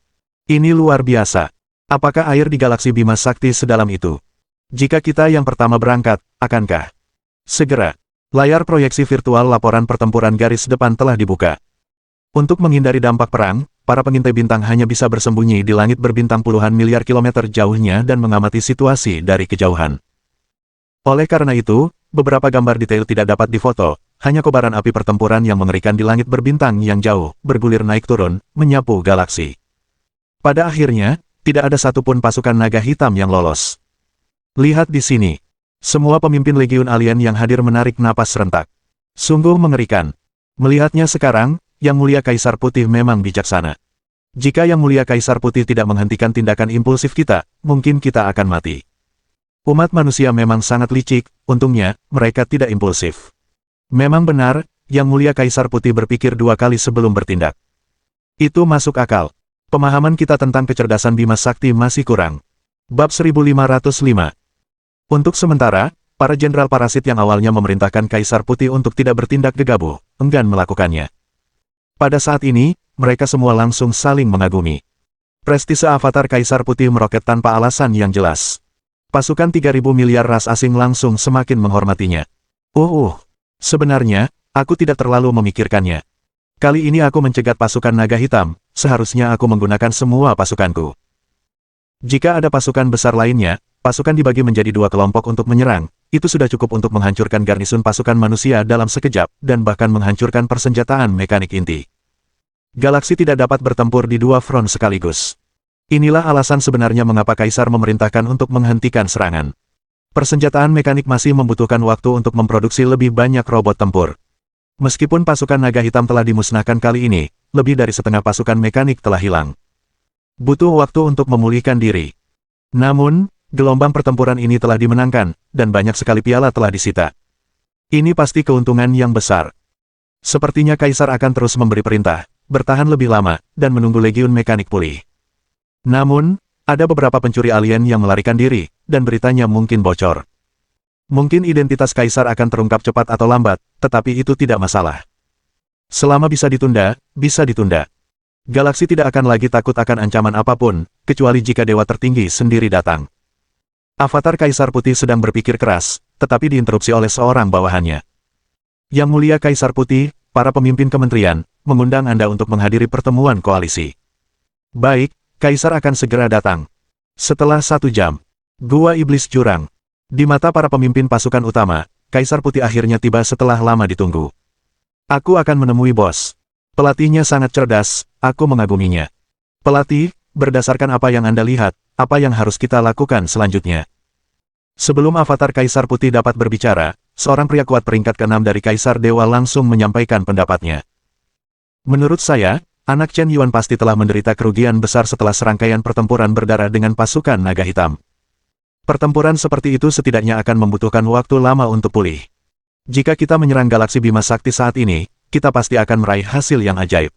Ini luar biasa. Apakah air di galaksi Bima Sakti sedalam itu? Jika kita yang pertama berangkat, akankah? Segera. Layar proyeksi virtual laporan pertempuran garis depan telah dibuka. Untuk menghindari dampak perang, para pengintai bintang hanya bisa bersembunyi di langit berbintang puluhan miliar kilometer jauhnya dan mengamati situasi dari kejauhan. Oleh karena itu, beberapa gambar detail tidak dapat difoto, hanya kobaran api pertempuran yang mengerikan di langit berbintang yang jauh, bergulir naik turun, menyapu galaksi. Pada akhirnya, tidak ada satupun pasukan naga hitam yang lolos. Lihat di sini. Semua pemimpin Legiun Alien yang hadir menarik napas serentak. Sungguh mengerikan. Melihatnya sekarang, Yang Mulia Kaisar Putih memang bijaksana. Jika Yang Mulia Kaisar Putih tidak menghentikan tindakan impulsif kita, mungkin kita akan mati. Umat manusia memang sangat licik, untungnya, mereka tidak impulsif. Memang benar, Yang Mulia Kaisar Putih berpikir 2 kali sebelum bertindak. Itu masuk akal. Pemahaman kita tentang kecerdasan Bima Sakti masih kurang. Bab 1505. Untuk sementara, para jenderal parasit yang awalnya memerintahkan Kaisar Putih untuk tidak bertindak gegabah, enggan melakukannya. Pada saat ini, mereka semua langsung saling mengagumi. Prestise avatar Kaisar Putih meroket tanpa alasan yang jelas. Pasukan 3.000 miliar ras asing langsung semakin menghormatinya. Sebenarnya, aku tidak terlalu memikirkannya. Kali ini aku mencegat pasukan naga hitam, seharusnya aku menggunakan semua pasukanku. Jika ada pasukan besar lainnya, pasukan dibagi menjadi 2 kelompok untuk menyerang, itu sudah cukup untuk menghancurkan garnisun pasukan manusia dalam sekejap, dan bahkan menghancurkan persenjataan mekanik inti. Galaksi tidak dapat bertempur di 2 front sekaligus. Inilah alasan sebenarnya mengapa Kaisar memerintahkan untuk menghentikan serangan. Persenjataan mekanik masih membutuhkan waktu untuk memproduksi lebih banyak robot tempur. Meskipun pasukan naga hitam telah dimusnahkan kali ini, lebih dari setengah pasukan mekanik telah hilang. Butuh waktu untuk memulihkan diri. Namun, gelombang pertempuran ini telah dimenangkan, dan banyak sekali piala telah disita. Ini pasti keuntungan yang besar. Sepertinya Kaisar akan terus memberi perintah, bertahan lebih lama, dan menunggu legiun mekanik pulih. Namun, ada beberapa pencuri alien yang melarikan diri, dan beritanya mungkin bocor. Mungkin identitas Kaisar akan terungkap cepat atau lambat, tetapi itu tidak masalah. Selama bisa ditunda, bisa ditunda. Galaksi tidak akan lagi takut akan ancaman apapun, kecuali jika Dewa Tertinggi sendiri datang. Avatar Kaisar Putih sedang berpikir keras, tetapi diinterupsi oleh seorang bawahannya. Yang Mulia Kaisar Putih, para pemimpin kementerian, mengundang Anda untuk menghadiri pertemuan koalisi. Baik, Kaisar akan segera datang. Setelah 1 jam. Gua Iblis Jurang. Di mata para pemimpin pasukan utama, Kaisar Putih akhirnya tiba setelah lama ditunggu. Aku akan menemui bos. Pelatihnya sangat cerdas, aku mengaguminya. Pelatih, berdasarkan apa yang Anda lihat, apa yang harus kita lakukan selanjutnya? Sebelum avatar Kaisar Putih dapat berbicara, seorang pria kuat peringkat ke-6 dari Kaisar Dewa langsung menyampaikan pendapatnya. Menurut saya, anak Chen Yuan pasti telah menderita kerugian besar setelah serangkaian pertempuran berdarah dengan pasukan naga hitam. Pertempuran seperti itu setidaknya akan membutuhkan waktu lama untuk pulih. Jika kita menyerang galaksi Bima Sakti saat ini, kita pasti akan meraih hasil yang ajaib.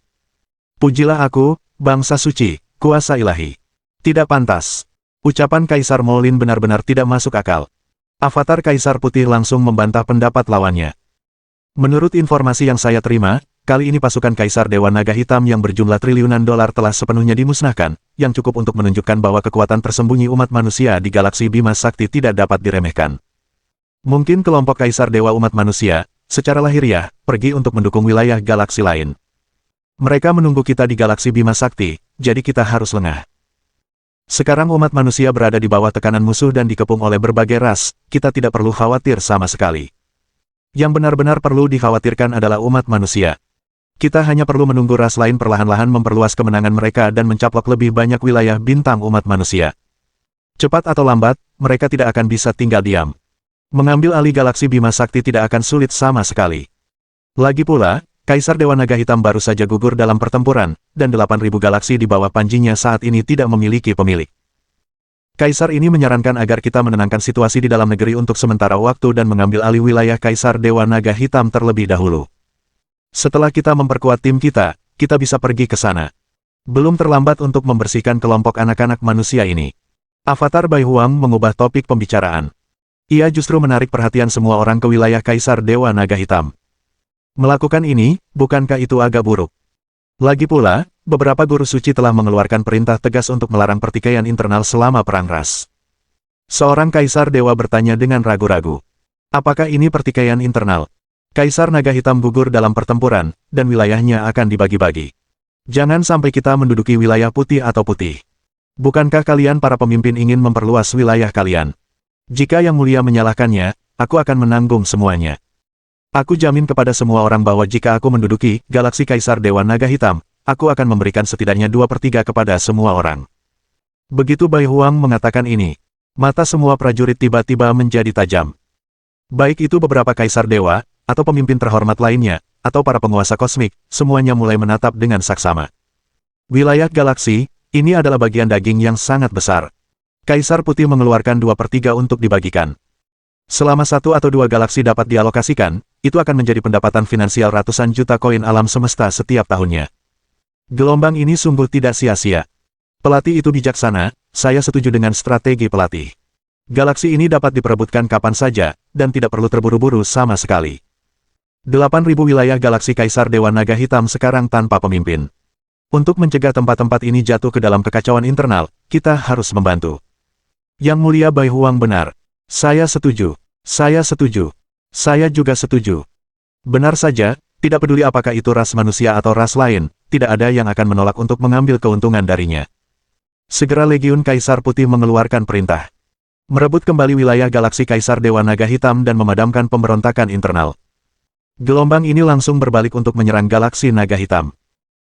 Pujilah aku, bangsa suci, kuasa ilahi. Tidak pantas. Ucapan Kaisar Molin benar-benar tidak masuk akal. Avatar Kaisar Putih langsung membantah pendapat lawannya. Menurut informasi yang saya terima, kali ini pasukan Kaisar Dewa Naga Hitam yang berjumlah triliunan dolar telah sepenuhnya dimusnahkan, yang cukup untuk menunjukkan bahwa kekuatan tersembunyi umat manusia di galaksi Bima Sakti tidak dapat diremehkan. Mungkin kelompok Kaisar Dewa umat manusia, secara lahiriah, pergi untuk mendukung wilayah galaksi lain. Mereka menunggu kita di galaksi Bima Sakti, jadi kita harus lengah. Sekarang umat manusia berada di bawah tekanan musuh dan dikepung oleh berbagai ras, kita tidak perlu khawatir sama sekali. Yang benar-benar perlu dikhawatirkan adalah umat manusia. Kita hanya perlu menunggu ras lain perlahan-lahan memperluas kemenangan mereka dan mencaplok lebih banyak wilayah bintang umat manusia. Cepat atau lambat, mereka tidak akan bisa tinggal diam. Mengambil alih galaksi Bima Sakti tidak akan sulit sama sekali. Lagi pula, Kaisar Dewa Naga Hitam baru saja gugur dalam pertempuran, dan 8.000 galaksi di bawah panjinya saat ini tidak memiliki pemilik. Kaisar ini menyarankan agar kita menenangkan situasi di dalam negeri untuk sementara waktu dan mengambil alih wilayah Kaisar Dewa Naga Hitam terlebih dahulu. Setelah kita memperkuat tim kita bisa pergi ke sana. Belum terlambat untuk membersihkan kelompok anak-anak manusia ini. Avatar Bai Huang mengubah topik pembicaraan. Ia justru menarik perhatian semua orang ke wilayah Kaisar Dewa Naga Hitam. Melakukan ini, bukankah itu agak buruk? Lagi pula, beberapa guru suci telah mengeluarkan perintah tegas untuk melarang pertikaian internal selama perang ras. Seorang Kaisar Dewa bertanya dengan ragu-ragu. Apakah ini pertikaian internal? Kaisar Naga Hitam gugur dalam pertempuran, dan wilayahnya akan dibagi-bagi. Jangan sampai kita menduduki wilayah putih atau putih. Bukankah kalian para pemimpin ingin memperluas wilayah kalian? Jika Yang Mulia menyalahkannya, aku akan menanggung semuanya. Aku jamin kepada semua orang bahwa jika aku menduduki galaksi Kaisar Dewa Naga Hitam, aku akan memberikan setidaknya 2/3 kepada semua orang. Begitu Bai Huang mengatakan ini, mata semua prajurit tiba-tiba menjadi tajam. Baik itu beberapa Kaisar Dewa, atau pemimpin terhormat lainnya, atau para penguasa kosmik, semuanya mulai menatap dengan saksama. Wilayah galaksi, ini adalah bagian daging yang sangat besar. Kaisar Putih mengeluarkan 2/3 untuk dibagikan. Selama 1 atau 2 galaksi dapat dialokasikan, itu akan menjadi pendapatan finansial ratusan juta koin alam semesta setiap tahunnya. Gelombang ini sungguh tidak sia-sia. Pelatih itu bijaksana, saya setuju dengan strategi pelatih. Galaksi ini dapat diperebutkan kapan saja, dan tidak perlu terburu-buru sama sekali. 8.000 wilayah galaksi Kaisar Dewa Naga Hitam sekarang tanpa pemimpin. Untuk mencegah tempat-tempat ini jatuh ke dalam kekacauan internal, kita harus membantu. Yang Mulia Bai Huang benar. Saya setuju. Saya setuju. Saya juga setuju. Benar saja, tidak peduli apakah itu ras manusia atau ras lain, tidak ada yang akan menolak untuk mengambil keuntungan darinya. Segera Legiun Kaisar Putih mengeluarkan perintah. Merebut kembali wilayah galaksi Kaisar Dewa Naga Hitam dan memadamkan pemberontakan internal. Gelombang ini langsung berbalik untuk menyerang galaksi Naga Hitam.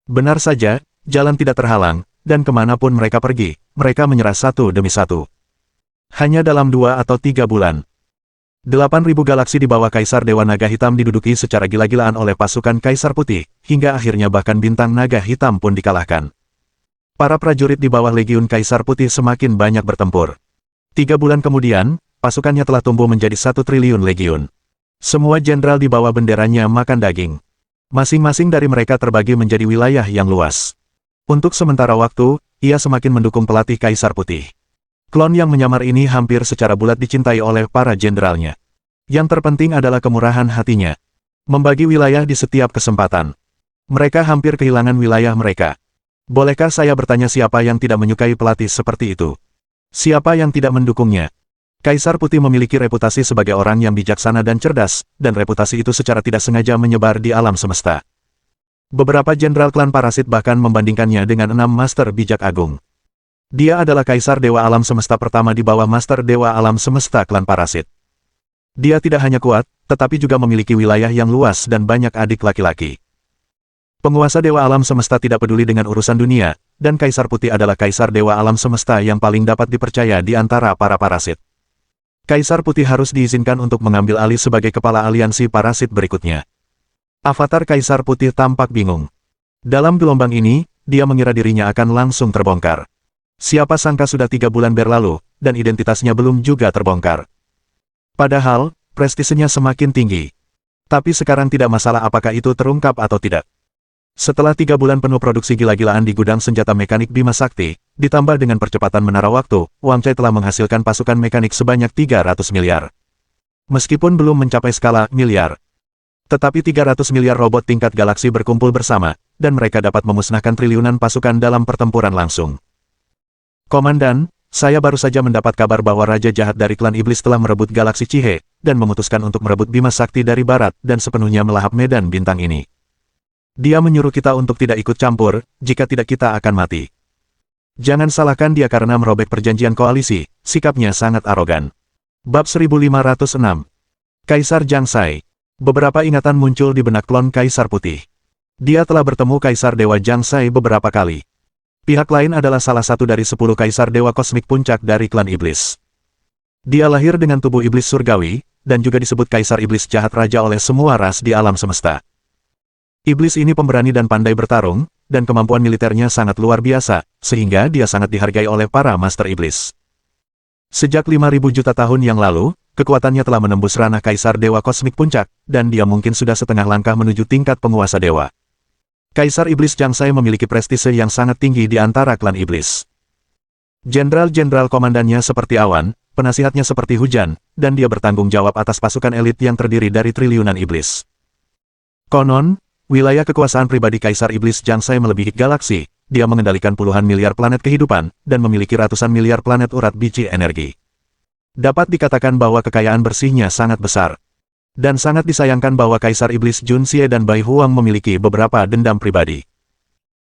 Benar saja, jalan tidak terhalang, dan kemanapun mereka pergi, mereka menyerah satu demi satu. Hanya dalam 2 atau 3 bulan. 8.000 galaksi di bawah Kaisar Dewa Naga Hitam diduduki secara gila-gilaan oleh pasukan Kaisar Putih, hingga akhirnya bahkan bintang Naga Hitam pun dikalahkan. Para prajurit di bawah Legiun Kaisar Putih semakin banyak bertempur. 3 bulan kemudian, pasukannya telah tumbuh menjadi 1 triliun legiun. Semua jenderal di bawah benderanya makan daging. Masing-masing dari mereka terbagi menjadi wilayah yang luas. Untuk sementara waktu, ia semakin mendukung pelatih Kaisar Putih. Klon yang menyamar ini hampir secara bulat dicintai oleh para jenderalnya. Yang terpenting adalah kemurahan hatinya. Membagi wilayah di setiap kesempatan. Mereka hampir kehilangan wilayah mereka. Bolehkah saya bertanya siapa yang tidak menyukai pelatih seperti itu? Siapa yang tidak mendukungnya? Kaisar Putih memiliki reputasi sebagai orang yang bijaksana dan cerdas, dan reputasi itu secara tidak sengaja menyebar di alam semesta. Beberapa jenderal klan parasit bahkan membandingkannya dengan 6 Master Bijak Agung. Dia adalah Kaisar Dewa Alam Semesta pertama di bawah Master Dewa Alam Semesta klan parasit. Dia tidak hanya kuat, tetapi juga memiliki wilayah yang luas dan banyak adik laki-laki. Penguasa Dewa Alam Semesta tidak peduli dengan urusan dunia, dan Kaisar Putih adalah Kaisar Dewa Alam Semesta yang paling dapat dipercaya di antara para parasit. Kaisar Putih harus diizinkan untuk mengambil alih sebagai kepala aliansi parasit berikutnya. Avatar Kaisar Putih tampak bingung. Dalam gelombang ini, dia mengira dirinya akan langsung terbongkar. Siapa sangka sudah 3 bulan berlalu, dan identitasnya belum juga terbongkar. Padahal, prestisenya semakin tinggi. Tapi sekarang tidak masalah apakah itu terungkap atau tidak. Setelah 3 bulan penuh produksi gila-gilaan di gudang senjata mekanik Bima Sakti, ditambah dengan percepatan menara waktu, Wang Chai telah menghasilkan pasukan mekanik sebanyak 300 miliar. Meskipun belum mencapai skala miliar. Tetapi 300 miliar robot tingkat galaksi berkumpul bersama, dan mereka dapat memusnahkan triliunan pasukan dalam pertempuran langsung. Komandan, saya baru saja mendapat kabar bahwa Raja Jahat dari klan Iblis telah merebut galaksi Cihe, dan memutuskan untuk merebut Bima Sakti dari barat dan sepenuhnya melahap medan bintang ini. Dia menyuruh kita untuk tidak ikut campur, jika tidak kita akan mati. Jangan salahkan dia karena merobek perjanjian koalisi, sikapnya sangat arogan. Bab 1506. Kaisar Jiangxai. Beberapa ingatan muncul di benak klon Kaisar Putih. Dia telah bertemu Kaisar Dewa Jiangxai beberapa kali. Pihak lain adalah salah satu dari 10 Kaisar Dewa Kosmik Puncak dari klan Iblis. Dia lahir dengan tubuh Iblis Surgawi, dan juga disebut Kaisar Iblis Jahat Raja oleh semua ras di alam semesta. Iblis ini pemberani dan pandai bertarung, dan kemampuan militernya sangat luar biasa, sehingga dia sangat dihargai oleh para Master Iblis. Sejak 5.000 juta tahun yang lalu, kekuatannya telah menembus ranah Kaisar Dewa Kosmik Puncak, dan dia mungkin sudah setengah langkah menuju tingkat penguasa dewa. Kaisar Iblis Jiangxai memiliki prestise yang sangat tinggi di antara klan Iblis. Jenderal-jenderal komandannya seperti awan, penasihatnya seperti hujan, dan dia bertanggung jawab atas pasukan elit yang terdiri dari triliunan iblis. Konon, wilayah kekuasaan pribadi Kaisar Iblis Jiangxai melebihi galaksi, dia mengendalikan puluhan miliar planet kehidupan, dan memiliki ratusan miliar planet urat biji energi. Dapat dikatakan bahwa kekayaan bersihnya sangat besar. Dan sangat disayangkan bahwa Kaisar Iblis Jun Xie dan Bai Huang memiliki beberapa dendam pribadi.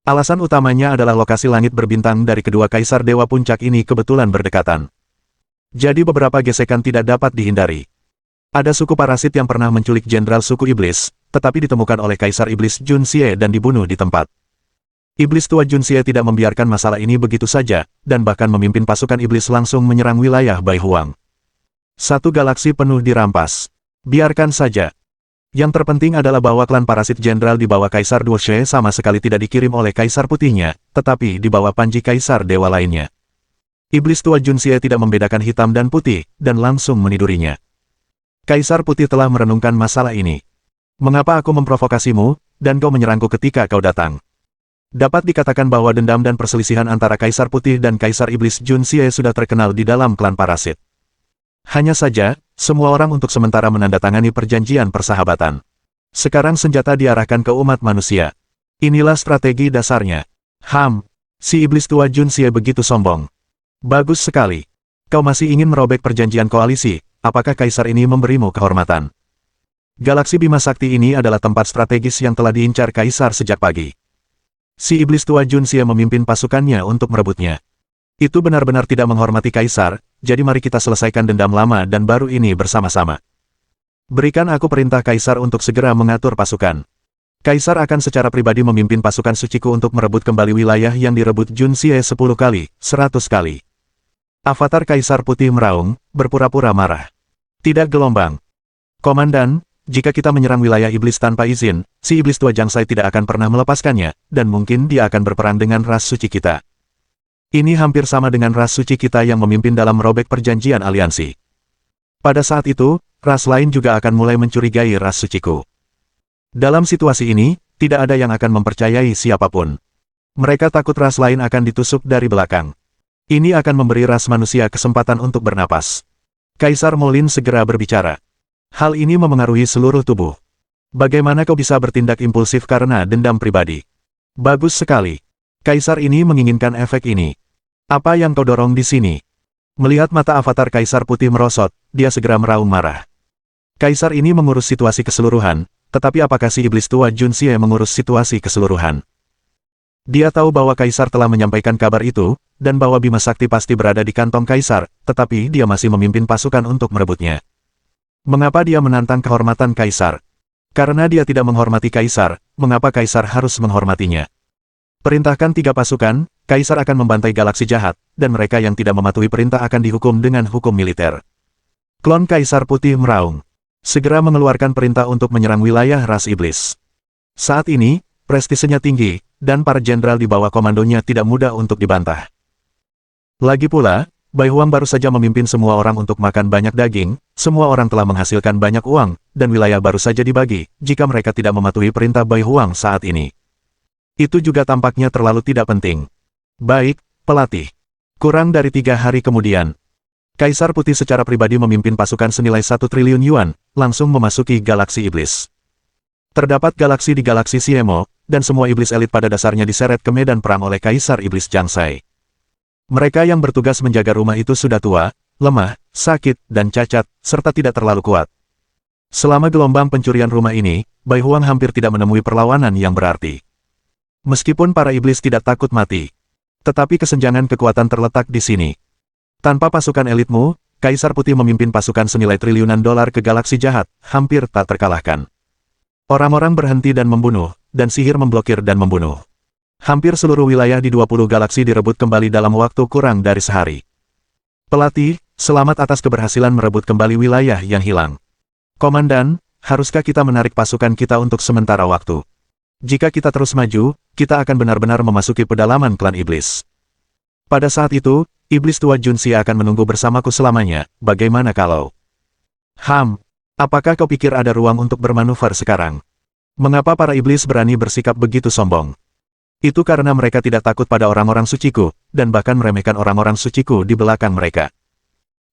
Alasan utamanya adalah lokasi langit berbintang dari kedua Kaisar Dewa Puncak ini kebetulan berdekatan. Jadi beberapa gesekan tidak dapat dihindari. Ada suku parasit yang pernah menculik jenderal suku Iblis, tetapi ditemukan oleh Kaisar Iblis Jun Xie dan dibunuh di tempat. Iblis tua Jun Xie tidak membiarkan masalah ini begitu saja, dan bahkan memimpin pasukan Iblis langsung menyerang wilayah Bai Huang. Satu galaksi penuh dirampas. Biarkan saja. Yang terpenting adalah bahwa klan parasit jenderal di bawah Kaisar Duoshe sama sekali tidak dikirim oleh Kaisar Putihnya, tetapi di bawah panji Kaisar Dewa lainnya. Iblis tua Jun Xie tidak membedakan hitam dan putih, dan langsung menidurinya. Kaisar Putih telah merenungkan masalah ini. Mengapa aku memprovokasimu, dan kau menyerangku ketika kau datang? Dapat dikatakan bahwa dendam dan perselisihan antara Kaisar Putih dan Kaisar Iblis Jun Xie sudah terkenal di dalam klan parasit. Hanya saja, semua orang untuk sementara menandatangani perjanjian persahabatan. Sekarang senjata diarahkan ke umat manusia. Inilah strategi dasarnya. Si iblis tua Jun Xie begitu sombong. Bagus sekali. Kau masih ingin merobek perjanjian koalisi, apakah Kaisar ini memberimu kehormatan? Galaksi Bima Sakti ini adalah tempat strategis yang telah diincar Kaisar sejak pagi. Si iblis tua Jun Xie memimpin pasukannya untuk merebutnya. Itu benar-benar tidak menghormati Kaisar, jadi mari kita selesaikan dendam lama dan baru ini bersama-sama. Berikan aku perintah Kaisar untuk segera mengatur pasukan. Kaisar akan secara pribadi memimpin pasukan suciku untuk merebut kembali wilayah yang direbut Jun Xie 10 kali, 100 kali. Avatar Kaisar Putih meraung, berpura-pura marah. Tidak gelombang. Komandan, jika kita menyerang wilayah iblis tanpa izin, si iblis tua Jiangxai tidak akan pernah melepaskannya, dan mungkin dia akan berperang dengan ras suci kita. Ini hampir sama dengan ras suci kita yang memimpin dalam merobek perjanjian aliansi. Pada saat itu, ras lain juga akan mulai mencurigai ras suciku. Dalam situasi ini, tidak ada yang akan mempercayai siapapun. Mereka takut ras lain akan ditusuk dari belakang. Ini akan memberi ras manusia kesempatan untuk bernapas. Kaisar Molin segera berbicara. Hal ini memengaruhi seluruh tubuh. Bagaimana kau bisa bertindak impulsif karena dendam pribadi? Bagus sekali. Kaisar ini menginginkan efek ini. Apa yang kau dorong di sini? Melihat mata avatar Kaisar Putih merosot, dia segera meraung marah. Kaisar ini mengurus situasi keseluruhan, tetapi apakah si iblis tua Jun Xie mengurus situasi keseluruhan? Dia tahu bahwa Kaisar telah menyampaikan kabar itu, dan bahwa Bima Sakti pasti berada di kantong Kaisar, tetapi dia masih memimpin pasukan untuk merebutnya. Mengapa dia menantang kehormatan Kaisar? Karena dia tidak menghormati Kaisar, mengapa Kaisar harus menghormatinya? Perintahkan 3 pasukan, Kaisar akan membantai galaksi jahat, dan mereka yang tidak mematuhi perintah akan dihukum dengan hukum militer. Klon Kaisar Putih meraung. Segera mengeluarkan perintah untuk menyerang wilayah ras iblis. Saat ini, prestisenya tinggi, dan para jenderal di bawah komandonya tidak mudah untuk dibantah. Lagi pula, Bai Huang baru saja memimpin semua orang untuk makan banyak daging, semua orang telah menghasilkan banyak uang, dan wilayah baru saja dibagi, jika mereka tidak mematuhi perintah Bai Huang saat ini. Itu juga tampaknya terlalu tidak penting. Baik, pelatih. Kurang dari 3 hari kemudian, Kaisar Putih secara pribadi memimpin pasukan senilai 1 triliun yuan, langsung memasuki galaksi iblis. Terdapat galaksi di galaksi Siemo, dan semua iblis elit pada dasarnya diseret ke medan perang oleh Kaisar Iblis Jiangxai. Mereka yang bertugas menjaga rumah itu sudah tua, lemah, sakit, dan cacat, serta tidak terlalu kuat. Selama gelombang pencurian rumah ini, Bai Huang hampir tidak menemui perlawanan yang berarti. Meskipun para iblis tidak takut mati, tetapi kesenjangan kekuatan terletak di sini. Tanpa pasukan elitmu, Kaisar Putih memimpin pasukan senilai triliunan dolar ke galaksi jahat, hampir tak terkalahkan. Orang-orang berhenti dan membunuh, dan sihir memblokir dan membunuh. Hampir seluruh wilayah di 20 galaksi direbut kembali dalam waktu kurang dari sehari. Pelatih, selamat atas keberhasilan merebut kembali wilayah yang hilang. Komandan, haruskah kita menarik pasukan kita untuk sementara waktu? Jika kita terus maju, kita akan benar-benar memasuki pedalaman klan iblis. Pada saat itu, iblis tua Junxi akan menunggu bersamaku selamanya, bagaimana kalau... Apakah kau pikir ada ruang untuk bermanuver sekarang? Mengapa para iblis berani bersikap begitu sombong? Itu karena mereka tidak takut pada orang-orang suciku, dan bahkan meremehkan orang-orang suciku di belakang mereka.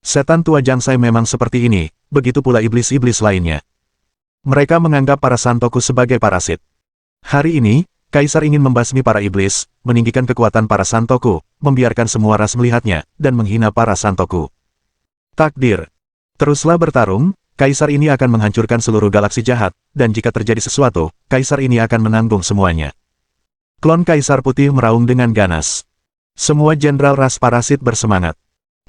Setan tua Jiangxai memang seperti ini, begitu pula iblis-iblis lainnya. Mereka menganggap para santoku sebagai parasit. Hari ini, Kaisar ingin membasmi para iblis, meninggikan kekuatan para santoku, membiarkan semua ras melihatnya, dan menghina para santoku. Takdir. Teruslah bertarung. Kaisar ini akan menghancurkan seluruh galaksi jahat, dan jika terjadi sesuatu, Kaisar ini akan menanggung semuanya. Klon Kaisar Putih meraung dengan ganas. Semua jenderal ras parasit bersemangat.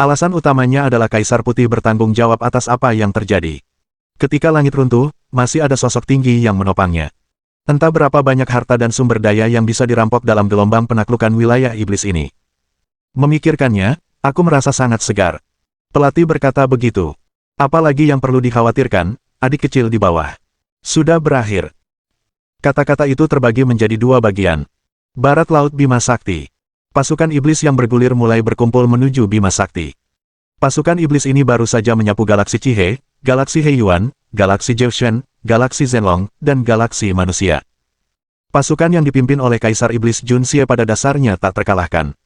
Alasan utamanya adalah Kaisar Putih bertanggung jawab atas apa yang terjadi. Ketika langit runtuh, masih ada sosok tinggi yang menopangnya. Entah berapa banyak harta dan sumber daya yang bisa dirampok dalam gelombang penaklukan wilayah iblis ini. Memikirkannya, aku merasa sangat segar. Pelatih berkata begitu. Apalagi yang perlu dikhawatirkan, adik kecil di bawah. Sudah berakhir. Kata-kata itu terbagi menjadi dua bagian. Barat Laut Bima Sakti. Pasukan iblis yang bergulir mulai berkumpul menuju Bima Sakti. Pasukan iblis ini baru saja menyapu galaksi Chihe, galaksi Heiyuan, galaksi Jiuquan, galaksi Zhenlong, dan galaksi manusia. Pasukan yang dipimpin oleh Kaisar Iblis Junxie pada dasarnya tak terkalahkan.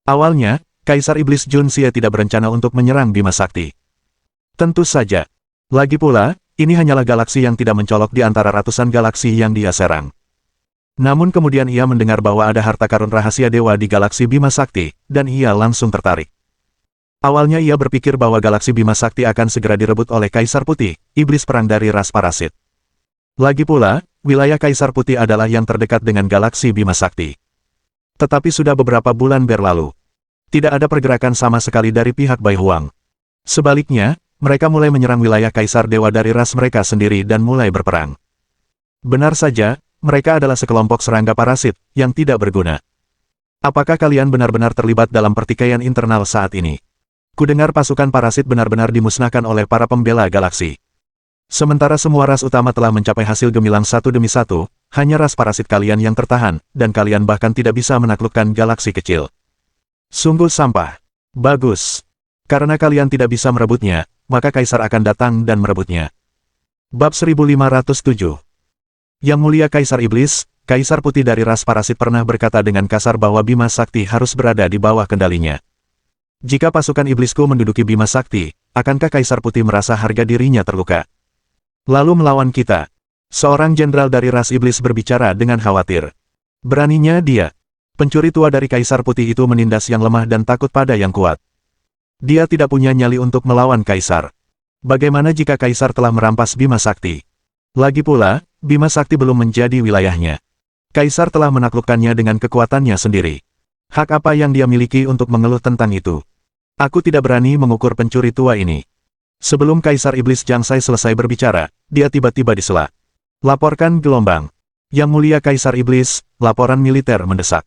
Awalnya, Kaisar Iblis Junxie tidak berencana untuk menyerang Bima Sakti. Tentu saja. Lagi pula, ini hanyalah galaksi yang tidak mencolok di antara ratusan galaksi yang dia serang. Namun kemudian ia mendengar bahwa ada harta karun rahasia dewa di galaksi Bima Sakti, dan ia langsung tertarik. Awalnya ia berpikir bahwa galaksi Bima Sakti akan segera direbut oleh Kaisar Putih, iblis perang dari ras parasit. Lagi pula, wilayah Kaisar Putih adalah yang terdekat dengan galaksi Bima Sakti. Tetapi sudah beberapa bulan berlalu. Tidak ada pergerakan sama sekali dari pihak Bai Huang. Sebaliknya, mereka mulai menyerang wilayah Kaisar Dewa dari ras mereka sendiri dan mulai berperang. Benar saja, mereka adalah sekelompok serangga parasit, yang tidak berguna. Apakah kalian benar-benar terlibat dalam pertikaian internal saat ini? Kudengar pasukan parasit benar-benar dimusnahkan oleh para pembela galaksi. Sementara semua ras utama telah mencapai hasil gemilang satu demi satu, hanya ras parasit kalian yang tertahan, dan kalian bahkan tidak bisa menaklukkan galaksi kecil. Sungguh sampah. Bagus. Karena kalian tidak bisa merebutnya, maka Kaisar akan datang dan merebutnya. Bab 1507. Yang Mulia Kaisar Iblis, Kaisar Putih dari ras parasit pernah berkata dengan kasar bahwa Bima Sakti harus berada di bawah kendalinya. Jika pasukan iblisku menduduki Bima Sakti, akankah Kaisar Putih merasa harga dirinya terluka? Lalu melawan kita. Seorang jenderal dari ras iblis berbicara dengan khawatir. Beraninya dia. Pencuri tua dari Kaisar Putih itu menindas yang lemah dan takut pada yang kuat. Dia tidak punya nyali untuk melawan Kaisar. Bagaimana jika Kaisar telah merampas Bima Sakti? Lagi pula, Bima Sakti belum menjadi wilayahnya. Kaisar telah menaklukkannya dengan kekuatannya sendiri. Hak apa yang dia miliki untuk mengeluh tentang itu? Aku tidak berani mengukur pencuri tua ini. Sebelum Kaisar Iblis Jiangxai selesai berbicara, dia tiba-tiba disela. Laporkan gelombang. Yang Mulia Kaisar Iblis, laporan militer mendesak.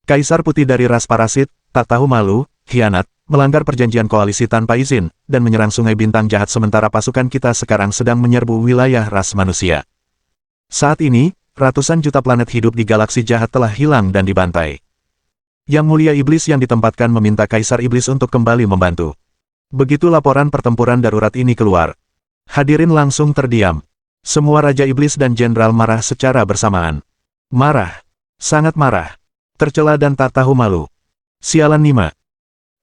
Kaisar Putih dari ras parasit, tak tahu malu, khianat, melanggar perjanjian koalisi tanpa izin, dan menyerang Sungai Bintang jahat sementara pasukan kita sekarang sedang menyerbu wilayah ras manusia. Saat ini, ratusan juta planet hidup di galaksi jahat telah hilang dan dibantai. Yang Mulia Iblis yang ditempatkan meminta Kaisar Iblis untuk kembali membantu. Begitu laporan pertempuran darurat ini keluar. Hadirin langsung terdiam. Semua Raja Iblis dan Jenderal marah secara bersamaan. Marah. Sangat marah. Tercela dan tak tahu malu. Sialan Nima.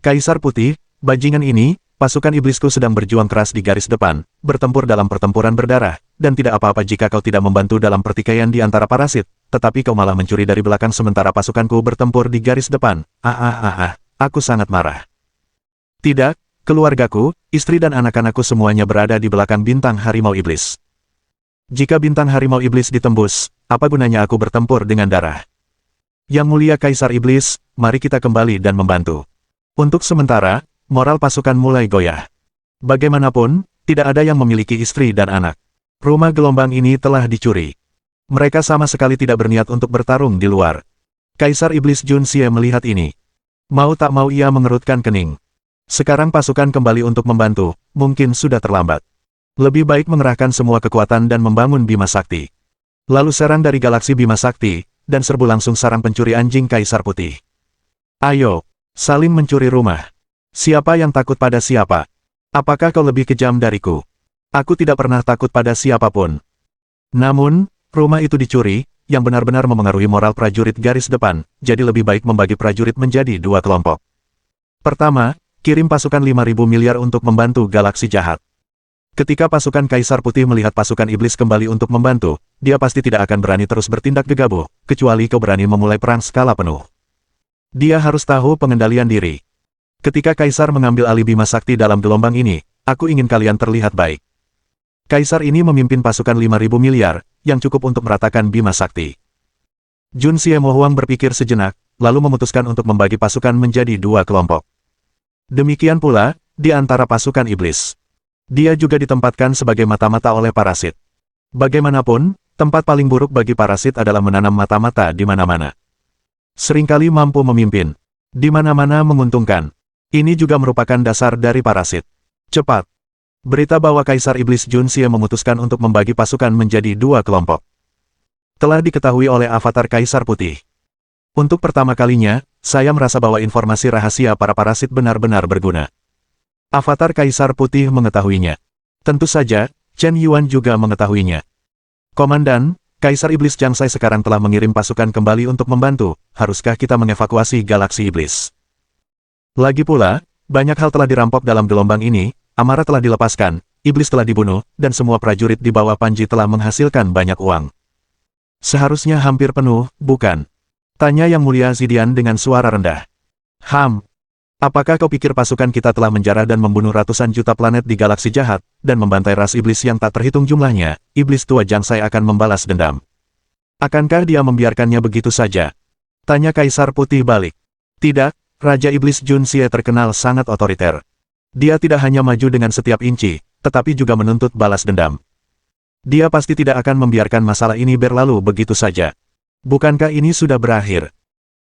Kaisar Putih, bajingan ini, pasukan iblisku sedang berjuang keras di garis depan, bertempur dalam pertempuran berdarah, dan tidak apa-apa jika kau tidak membantu dalam pertikaian di antara parasit, tetapi kau malah mencuri dari belakang sementara pasukanku bertempur di garis depan. Aku sangat marah. Tidak, keluargaku, istri dan anak-anakku semuanya berada di belakang bintang harimau iblis. Jika bintang harimau iblis ditembus, apa gunanya aku bertempur dengan darah? Yang mulia Kaisar Iblis, mari kita kembali dan membantu. Untuk sementara, moral pasukan mulai goyah. Bagaimanapun, tidak ada yang memiliki istri dan anak. Rumah gelombang ini telah dicuri. Mereka sama sekali tidak berniat untuk bertarung di luar. Kaisar Iblis Jun Xie melihat ini. Mau tak mau ia mengerutkan kening. Sekarang pasukan kembali untuk membantu, mungkin sudah terlambat. Lebih baik mengerahkan semua kekuatan dan membangun Bima Sakti. Lalu serang dari galaksi Bima Sakti, dan serbu langsung sarang pencuri anjing Kaisar Putih. Ayo, saling mencuri rumah. Siapa yang takut pada siapa? Apakah kau lebih kejam dariku? Aku tidak pernah takut pada siapapun. Namun, rumah itu dicuri, yang benar-benar memengaruhi moral prajurit garis depan, jadi lebih baik membagi prajurit menjadi dua kelompok. Pertama, kirim pasukan 5.000 miliar untuk membantu galaksi jahat. Ketika pasukan Kaisar Putih melihat pasukan iblis kembali untuk membantu, dia pasti tidak akan berani terus bertindak gegabah, kecuali kau berani memulai perang skala penuh. Dia harus tahu pengendalian diri. Ketika Kaisar mengambil alih Bima Sakti dalam gelombang ini, aku ingin kalian terlihat baik. Kaisar ini memimpin pasukan 5.000 miliar, yang cukup untuk meratakan Bima Sakti. Jun Xie Mohuang berpikir sejenak, lalu memutuskan untuk membagi pasukan menjadi dua kelompok. Demikian pula, di antara pasukan iblis. Dia juga ditempatkan sebagai mata-mata oleh parasit. Bagaimanapun, tempat paling buruk bagi parasit adalah menanam mata-mata di mana-mana. Seringkali mampu memimpin. Di mana-mana menguntungkan. Ini juga merupakan dasar dari parasit. Cepat. Berita bahwa Kaisar Iblis Jun Xie memutuskan untuk membagi pasukan menjadi dua kelompok. Telah diketahui oleh avatar Kaisar Putih. Untuk pertama kalinya, saya merasa bahwa informasi rahasia para parasit benar-benar berguna. Avatar Kaisar Putih mengetahuinya. Tentu saja, Chen Yuan juga mengetahuinya. Komandan, Kaisar Iblis Jiangxai sekarang telah mengirim pasukan kembali untuk membantu, haruskah kita mengevakuasi galaksi iblis? Lagi pula, banyak hal telah dirampok dalam gelombang ini, amarah telah dilepaskan, iblis telah dibunuh, dan semua prajurit di bawah Panji telah menghasilkan banyak uang. Seharusnya hampir penuh, bukan? Tanya Yang Mulia Zidian dengan suara rendah. Apakah kau pikir pasukan kita telah menjarah dan membunuh ratusan juta planet di galaksi jahat, dan membantai ras iblis yang tak terhitung jumlahnya, iblis tua Jiangxai akan membalas dendam? Akankah dia membiarkannya begitu saja? Tanya Kaisar Putih balik. Tidak, Raja Iblis Jun Xie terkenal sangat otoriter. Dia tidak hanya maju dengan setiap inci, tetapi juga menuntut balas dendam. Dia pasti tidak akan membiarkan masalah ini berlalu begitu saja. Bukankah ini sudah berakhir?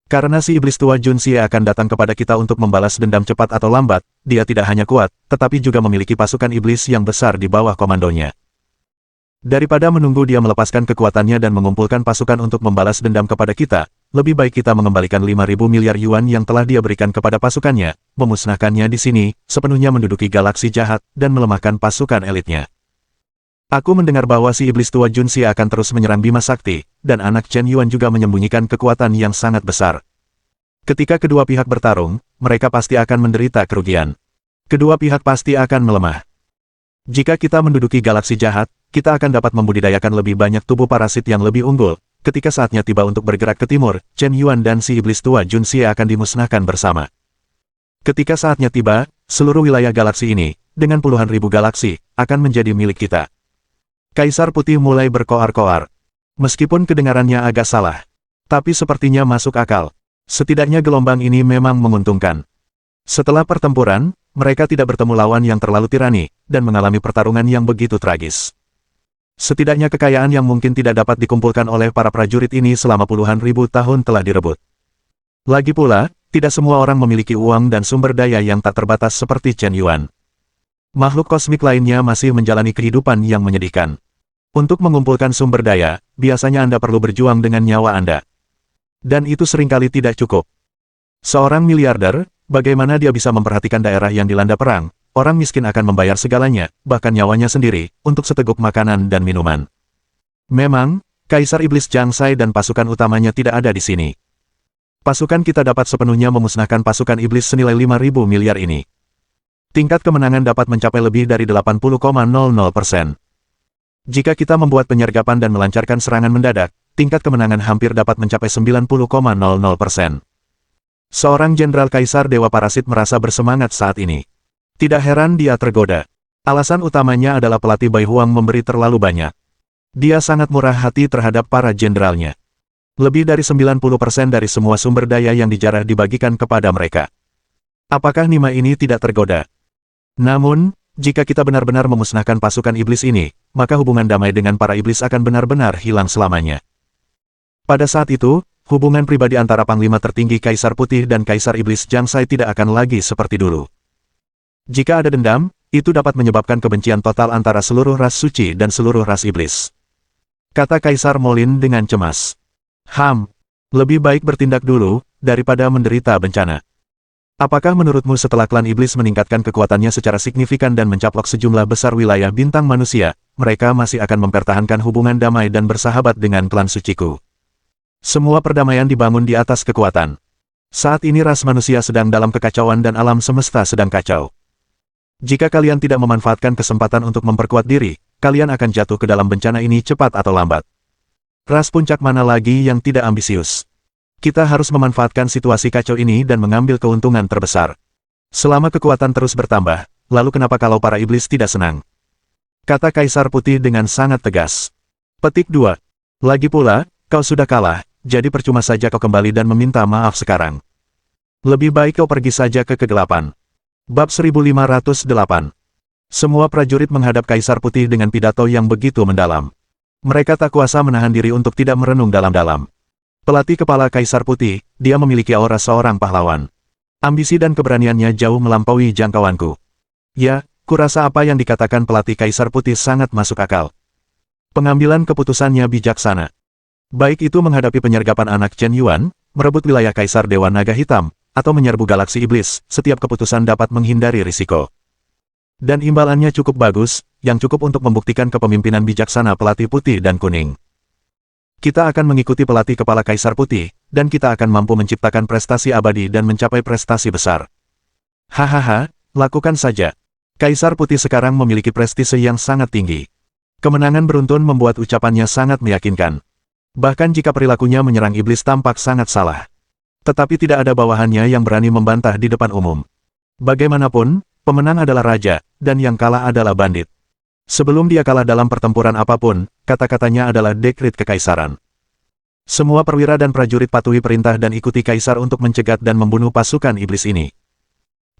Karena si iblis tua Jun Xie akan datang kepada kita untuk membalas dendam cepat atau lambat, dia tidak hanya kuat, tetapi juga memiliki pasukan iblis yang besar di bawah komandonya. Daripada menunggu dia melepaskan kekuatannya dan mengumpulkan pasukan untuk membalas dendam kepada kita, lebih baik kita mengembalikan 5.000 miliar yuan yang telah dia berikan kepada pasukannya, memusnahkannya di sini, sepenuhnya menduduki galaksi jahat, dan melemahkan pasukan elitnya. Aku mendengar bahwa si iblis tua Jun Xie akan terus menyerang Bima Sakti, dan anak Chen Yuan juga menyembunyikan kekuatan yang sangat besar. Ketika kedua pihak bertarung, mereka pasti akan menderita kerugian. Kedua pihak pasti akan melemah. Jika kita menduduki galaksi jahat, kita akan dapat membudidayakan lebih banyak tubuh parasit yang lebih unggul. Ketika saatnya tiba untuk bergerak ke timur, Chen Yuan dan si iblis tua Jun Xie akan dimusnahkan bersama. Ketika saatnya tiba, seluruh wilayah galaksi ini, dengan puluhan ribu galaksi, akan menjadi milik kita. Kaisar Putih mulai berkoar-koar. Meskipun kedengarannya agak salah, tapi sepertinya masuk akal. Setidaknya gelombang ini memang menguntungkan. Setelah pertempuran, mereka tidak bertemu lawan yang terlalu tirani, dan mengalami pertarungan yang begitu tragis. Setidaknya kekayaan yang mungkin tidak dapat dikumpulkan oleh para prajurit ini selama puluhan ribu tahun telah direbut. Lagi pula, tidak semua orang memiliki uang dan sumber daya yang tak terbatas seperti Chen Yuan. Makhluk kosmik lainnya masih menjalani kehidupan yang menyedihkan. Untuk mengumpulkan sumber daya, biasanya Anda perlu berjuang dengan nyawa Anda. Dan itu seringkali tidak cukup. Seorang miliarder, bagaimana dia bisa memperhatikan daerah yang dilanda perang? Orang miskin akan membayar segalanya, bahkan nyawanya sendiri, untuk seteguk makanan dan minuman. Memang, Kaisar Iblis Jiangxai dan pasukan utamanya tidak ada di sini. Pasukan kita dapat sepenuhnya memusnahkan pasukan iblis senilai 5.000 miliar ini. Tingkat kemenangan dapat mencapai lebih dari 80,00%. Jika kita membuat penyergapan dan melancarkan serangan mendadak, tingkat kemenangan hampir dapat mencapai 90,00%. Seorang Jenderal Kaisar Dewa Parasit merasa bersemangat saat ini. Tidak heran dia tergoda. Alasan utamanya adalah pelatih Bai Huang memberi terlalu banyak. Dia sangat murah hati terhadap para jenderalnya. Lebih dari 90% dari semua sumber daya yang dijarah dibagikan kepada mereka. Apakah Nima ini tidak tergoda? Namun, jika kita benar-benar memusnahkan pasukan iblis ini, maka hubungan damai dengan para iblis akan benar-benar hilang selamanya. Pada saat itu, hubungan pribadi antara Panglima tertinggi Kaisar Putih dan Kaisar Iblis Jiang Sai tidak akan lagi seperti dulu. Jika ada dendam, itu dapat menyebabkan kebencian total antara seluruh ras suci dan seluruh ras iblis. Kata Kaisar Molin dengan cemas. Lebih baik bertindak dulu, daripada menderita bencana. Apakah menurutmu setelah klan iblis meningkatkan kekuatannya secara signifikan dan mencaplok sejumlah besar wilayah bintang manusia, mereka masih akan mempertahankan hubungan damai dan bersahabat dengan klan suciku? Semua perdamaian dibangun di atas kekuatan. Saat ini ras manusia sedang dalam kekacauan dan alam semesta sedang kacau. Jika kalian tidak memanfaatkan kesempatan untuk memperkuat diri, kalian akan jatuh ke dalam bencana ini cepat atau lambat. Ras puncak mana lagi yang tidak ambisius? Kita harus memanfaatkan situasi kacau ini dan mengambil keuntungan terbesar. Selama kekuatan terus bertambah, lalu kenapa kalau para iblis tidak senang? Kata Kaisar Putih dengan sangat tegas. Petik 2. Lagi pula, kau sudah kalah, jadi percuma saja kau kembali dan meminta maaf sekarang. Lebih baik kau pergi saja ke kegelapan. Bab 1508. Semua prajurit menghadap Kaisar Putih dengan pidato yang begitu mendalam. Mereka tak kuasa menahan diri untuk tidak merenung dalam-dalam. Pelatih kepala Kaisar Putih, dia memiliki aura seorang pahlawan. Ambisi dan keberaniannya jauh melampaui jangkauanku. Ya, kurasa apa yang dikatakan pelatih Kaisar Putih sangat masuk akal. Pengambilan keputusannya bijaksana. Baik itu menghadapi penyergapan anak Chen Yuan, merebut wilayah Kaisar Dewa Naga Hitam, atau menyerbu galaksi iblis, setiap keputusan dapat menghindari risiko. Dan imbalannya cukup bagus, yang cukup untuk membuktikan kepemimpinan bijaksana pelatih putih dan kuning. Kita akan mengikuti pelatih kepala Kaisar Putih, dan kita akan mampu menciptakan prestasi abadi dan mencapai prestasi besar. Hahaha, lakukan saja. Kaisar Putih sekarang memiliki prestise yang sangat tinggi. Kemenangan beruntun membuat ucapannya sangat meyakinkan. Bahkan jika perilakunya menyerang iblis tampak sangat salah. Tetapi tidak ada bawahannya yang berani membantah di depan umum. Bagaimanapun, pemenang adalah raja, dan yang kalah adalah bandit. Sebelum dia kalah dalam pertempuran apapun, kata-katanya adalah dekret kekaisaran. Semua perwira dan prajurit patuhi perintah dan ikuti kaisar untuk mencegat dan membunuh pasukan iblis ini.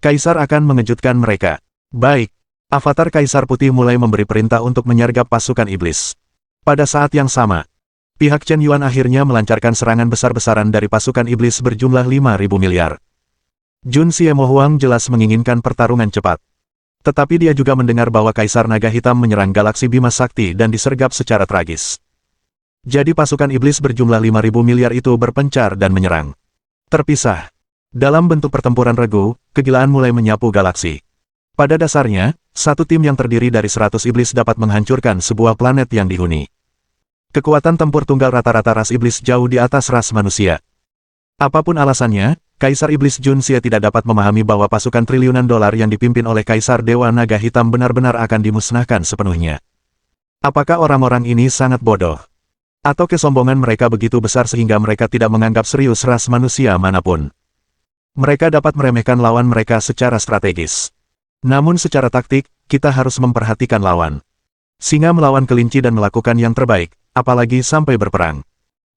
Kaisar akan mengejutkan mereka. Baik. Avatar Kaisar Putih mulai memberi perintah untuk menyergap pasukan iblis. Pada saat yang sama, pihak Chen Yuan akhirnya melancarkan serangan besar-besaran dari pasukan iblis berjumlah 5.000 miliar. Jun Siemo Huang jelas menginginkan pertarungan cepat. Tetapi dia juga mendengar bahwa Kaisar Naga Hitam menyerang galaksi Bima Sakti dan disergap secara tragis. Jadi pasukan iblis berjumlah 5.000 miliar itu berpencar dan menyerang. Terpisah. Dalam bentuk pertempuran regu, kegilaan mulai menyapu galaksi. Pada dasarnya, satu tim yang terdiri dari 100 iblis dapat menghancurkan sebuah planet yang dihuni. Kekuatan tempur tunggal rata-rata ras iblis jauh di atas ras manusia. Apapun alasannya, Kaisar Iblis Jun Xie tidak dapat memahami bahwa pasukan triliunan dolar yang dipimpin oleh Kaisar Dewa Naga Hitam benar-benar akan dimusnahkan sepenuhnya. Apakah orang-orang ini sangat bodoh? Atau kesombongan mereka begitu besar sehingga mereka tidak menganggap serius ras manusia manapun? Mereka dapat meremehkan lawan mereka secara strategis. Namun secara taktik, kita harus memperhatikan lawan. Singa melawan kelinci dan melakukan yang terbaik, apalagi sampai berperang.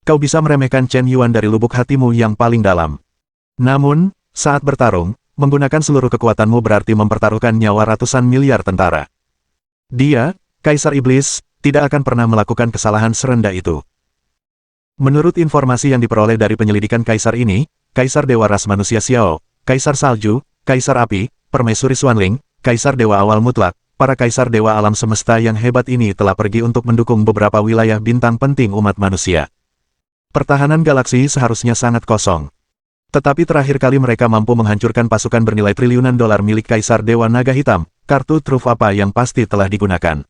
Kau bisa meremehkan Chen Yuan dari lubuk hatimu yang paling dalam. Namun, saat bertarung, menggunakan seluruh kekuatanmu berarti mempertaruhkan nyawa ratusan miliar tentara. Dia, Kaisar Iblis, tidak akan pernah melakukan kesalahan serendah itu. Menurut informasi yang diperoleh dari penyelidikan Kaisar ini, Kaisar Dewa Ras Manusia Xiao, Kaisar Salju, Kaisar Api, Permaisuri Xuanling, Kaisar Dewa Awal Mutlak, para Kaisar Dewa Alam Semesta yang hebat ini telah pergi untuk mendukung beberapa wilayah bintang penting umat manusia. Pertahanan galaksi seharusnya sangat kosong. Tetapi terakhir kali mereka mampu menghancurkan pasukan bernilai triliunan dolar milik Kaisar Dewa Naga Hitam, kartu truf apa yang pasti telah digunakan.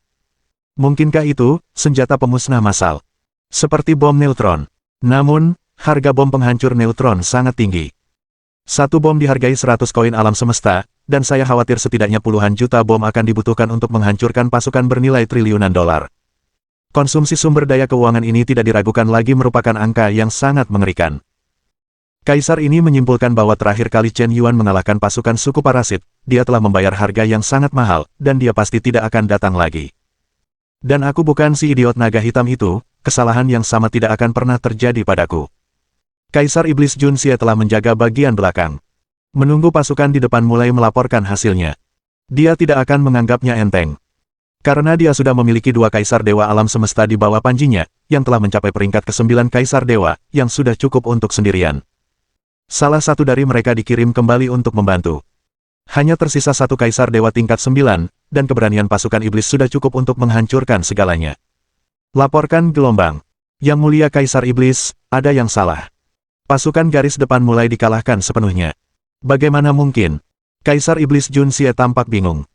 Mungkinkah itu, senjata pemusnah massal? Seperti bom neutron. Namun, harga bom penghancur neutron sangat tinggi. Satu bom dihargai 100 koin alam semesta, dan saya khawatir setidaknya puluhan juta bom akan dibutuhkan untuk menghancurkan pasukan bernilai triliunan dolar. Konsumsi sumber daya keuangan ini tidak diragukan lagi merupakan angka yang sangat mengerikan. Kaisar ini menyimpulkan bahwa terakhir kali Chen Yuan mengalahkan pasukan suku parasit, dia telah membayar harga yang sangat mahal, dan dia pasti tidak akan datang lagi. Dan aku bukan si idiot naga hitam itu, kesalahan yang sama tidak akan pernah terjadi padaku. Kaisar Iblis Jun Xie telah menjaga bagian belakang. Menunggu pasukan di depan mulai melaporkan hasilnya. Dia tidak akan menganggapnya enteng. Karena dia sudah memiliki dua kaisar dewa alam semesta di bawah panjinya, yang telah mencapai peringkat ke-9 kaisar dewa, yang sudah cukup untuk sendirian. Salah satu dari mereka dikirim kembali untuk membantu. Hanya tersisa satu kaisar dewa tingkat 9, dan keberanian pasukan iblis sudah cukup untuk menghancurkan segalanya. Laporkan gelombang. Yang mulia kaisar iblis, ada yang salah. Pasukan garis depan mulai dikalahkan sepenuhnya. Bagaimana mungkin? Kaisar Iblis Jun Xie tampak bingung.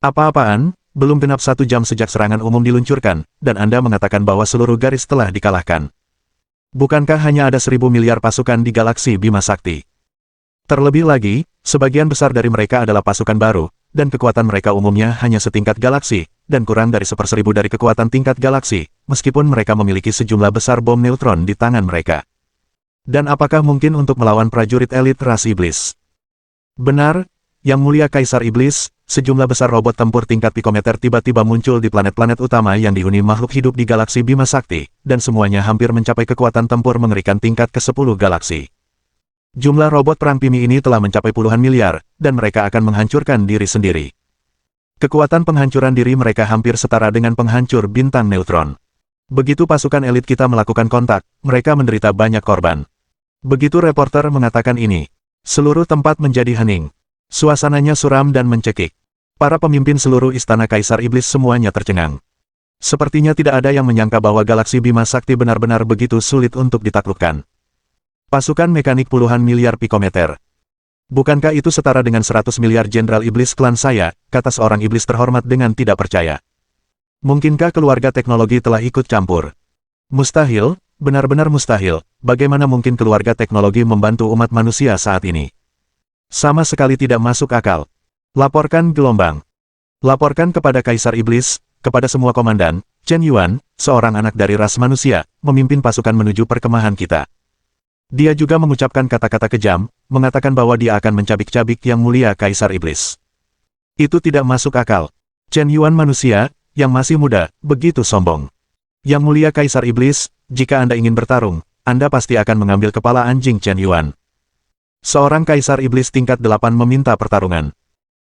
Apa-apaan? Belum genap 1 jam sejak serangan umum diluncurkan, dan Anda mengatakan bahwa seluruh garis telah dikalahkan. Bukankah hanya ada 1000 miliar pasukan di galaksi Bima Sakti? Terlebih lagi, sebagian besar dari mereka adalah pasukan baru, dan kekuatan mereka umumnya hanya setingkat galaksi, dan kurang dari 1/1000 dari kekuatan tingkat galaksi, meskipun mereka memiliki sejumlah besar bom neutron di tangan mereka. Dan apakah mungkin untuk melawan prajurit elit ras iblis? Benar, Yang Mulia Kaisar Iblis, sejumlah besar robot tempur tingkat pikometer tiba-tiba muncul di planet-planet utama yang dihuni makhluk hidup di galaksi Bima Sakti, dan semuanya hampir mencapai kekuatan tempur mengerikan tingkat ke-10 galaksi. Jumlah robot perang Pimi ini telah mencapai puluhan miliar, dan mereka akan menghancurkan diri sendiri. Kekuatan penghancuran diri mereka hampir setara dengan penghancur bintang neutron. Begitu pasukan elit kita melakukan kontak, mereka menderita banyak korban. Begitu reporter mengatakan ini, seluruh tempat menjadi hening. Suasananya suram dan mencekik. Para pemimpin seluruh istana Kaisar Iblis semuanya tercengang. Sepertinya tidak ada yang menyangka bahwa galaksi Bima Sakti benar-benar begitu sulit untuk ditaklukkan. Pasukan mekanik puluhan miliar pikometer. Bukankah itu setara dengan 100 miliar jenderal iblis klan saya, kata seorang iblis terhormat dengan tidak percaya. Mungkinkah keluarga teknologi telah ikut campur? Mustahil, benar-benar mustahil. Bagaimana mungkin keluarga teknologi membantu umat manusia saat ini? Sama sekali tidak masuk akal. Laporkan gelombang. Laporkan kepada Kaisar Iblis, kepada semua komandan, Chen Yuan, seorang anak dari ras manusia, memimpin pasukan menuju perkemahan kita. Dia juga mengucapkan kata-kata kejam, mengatakan bahwa dia akan mencabik-cabik Yang Mulia Kaisar Iblis. Itu tidak masuk akal. Chen Yuan manusia, yang masih muda, begitu sombong. Yang Mulia Kaisar Iblis, jika Anda ingin bertarung, Anda pasti akan mengambil kepala anjing Chen Yuan. Seorang Kaisar Iblis tingkat 8 meminta pertarungan.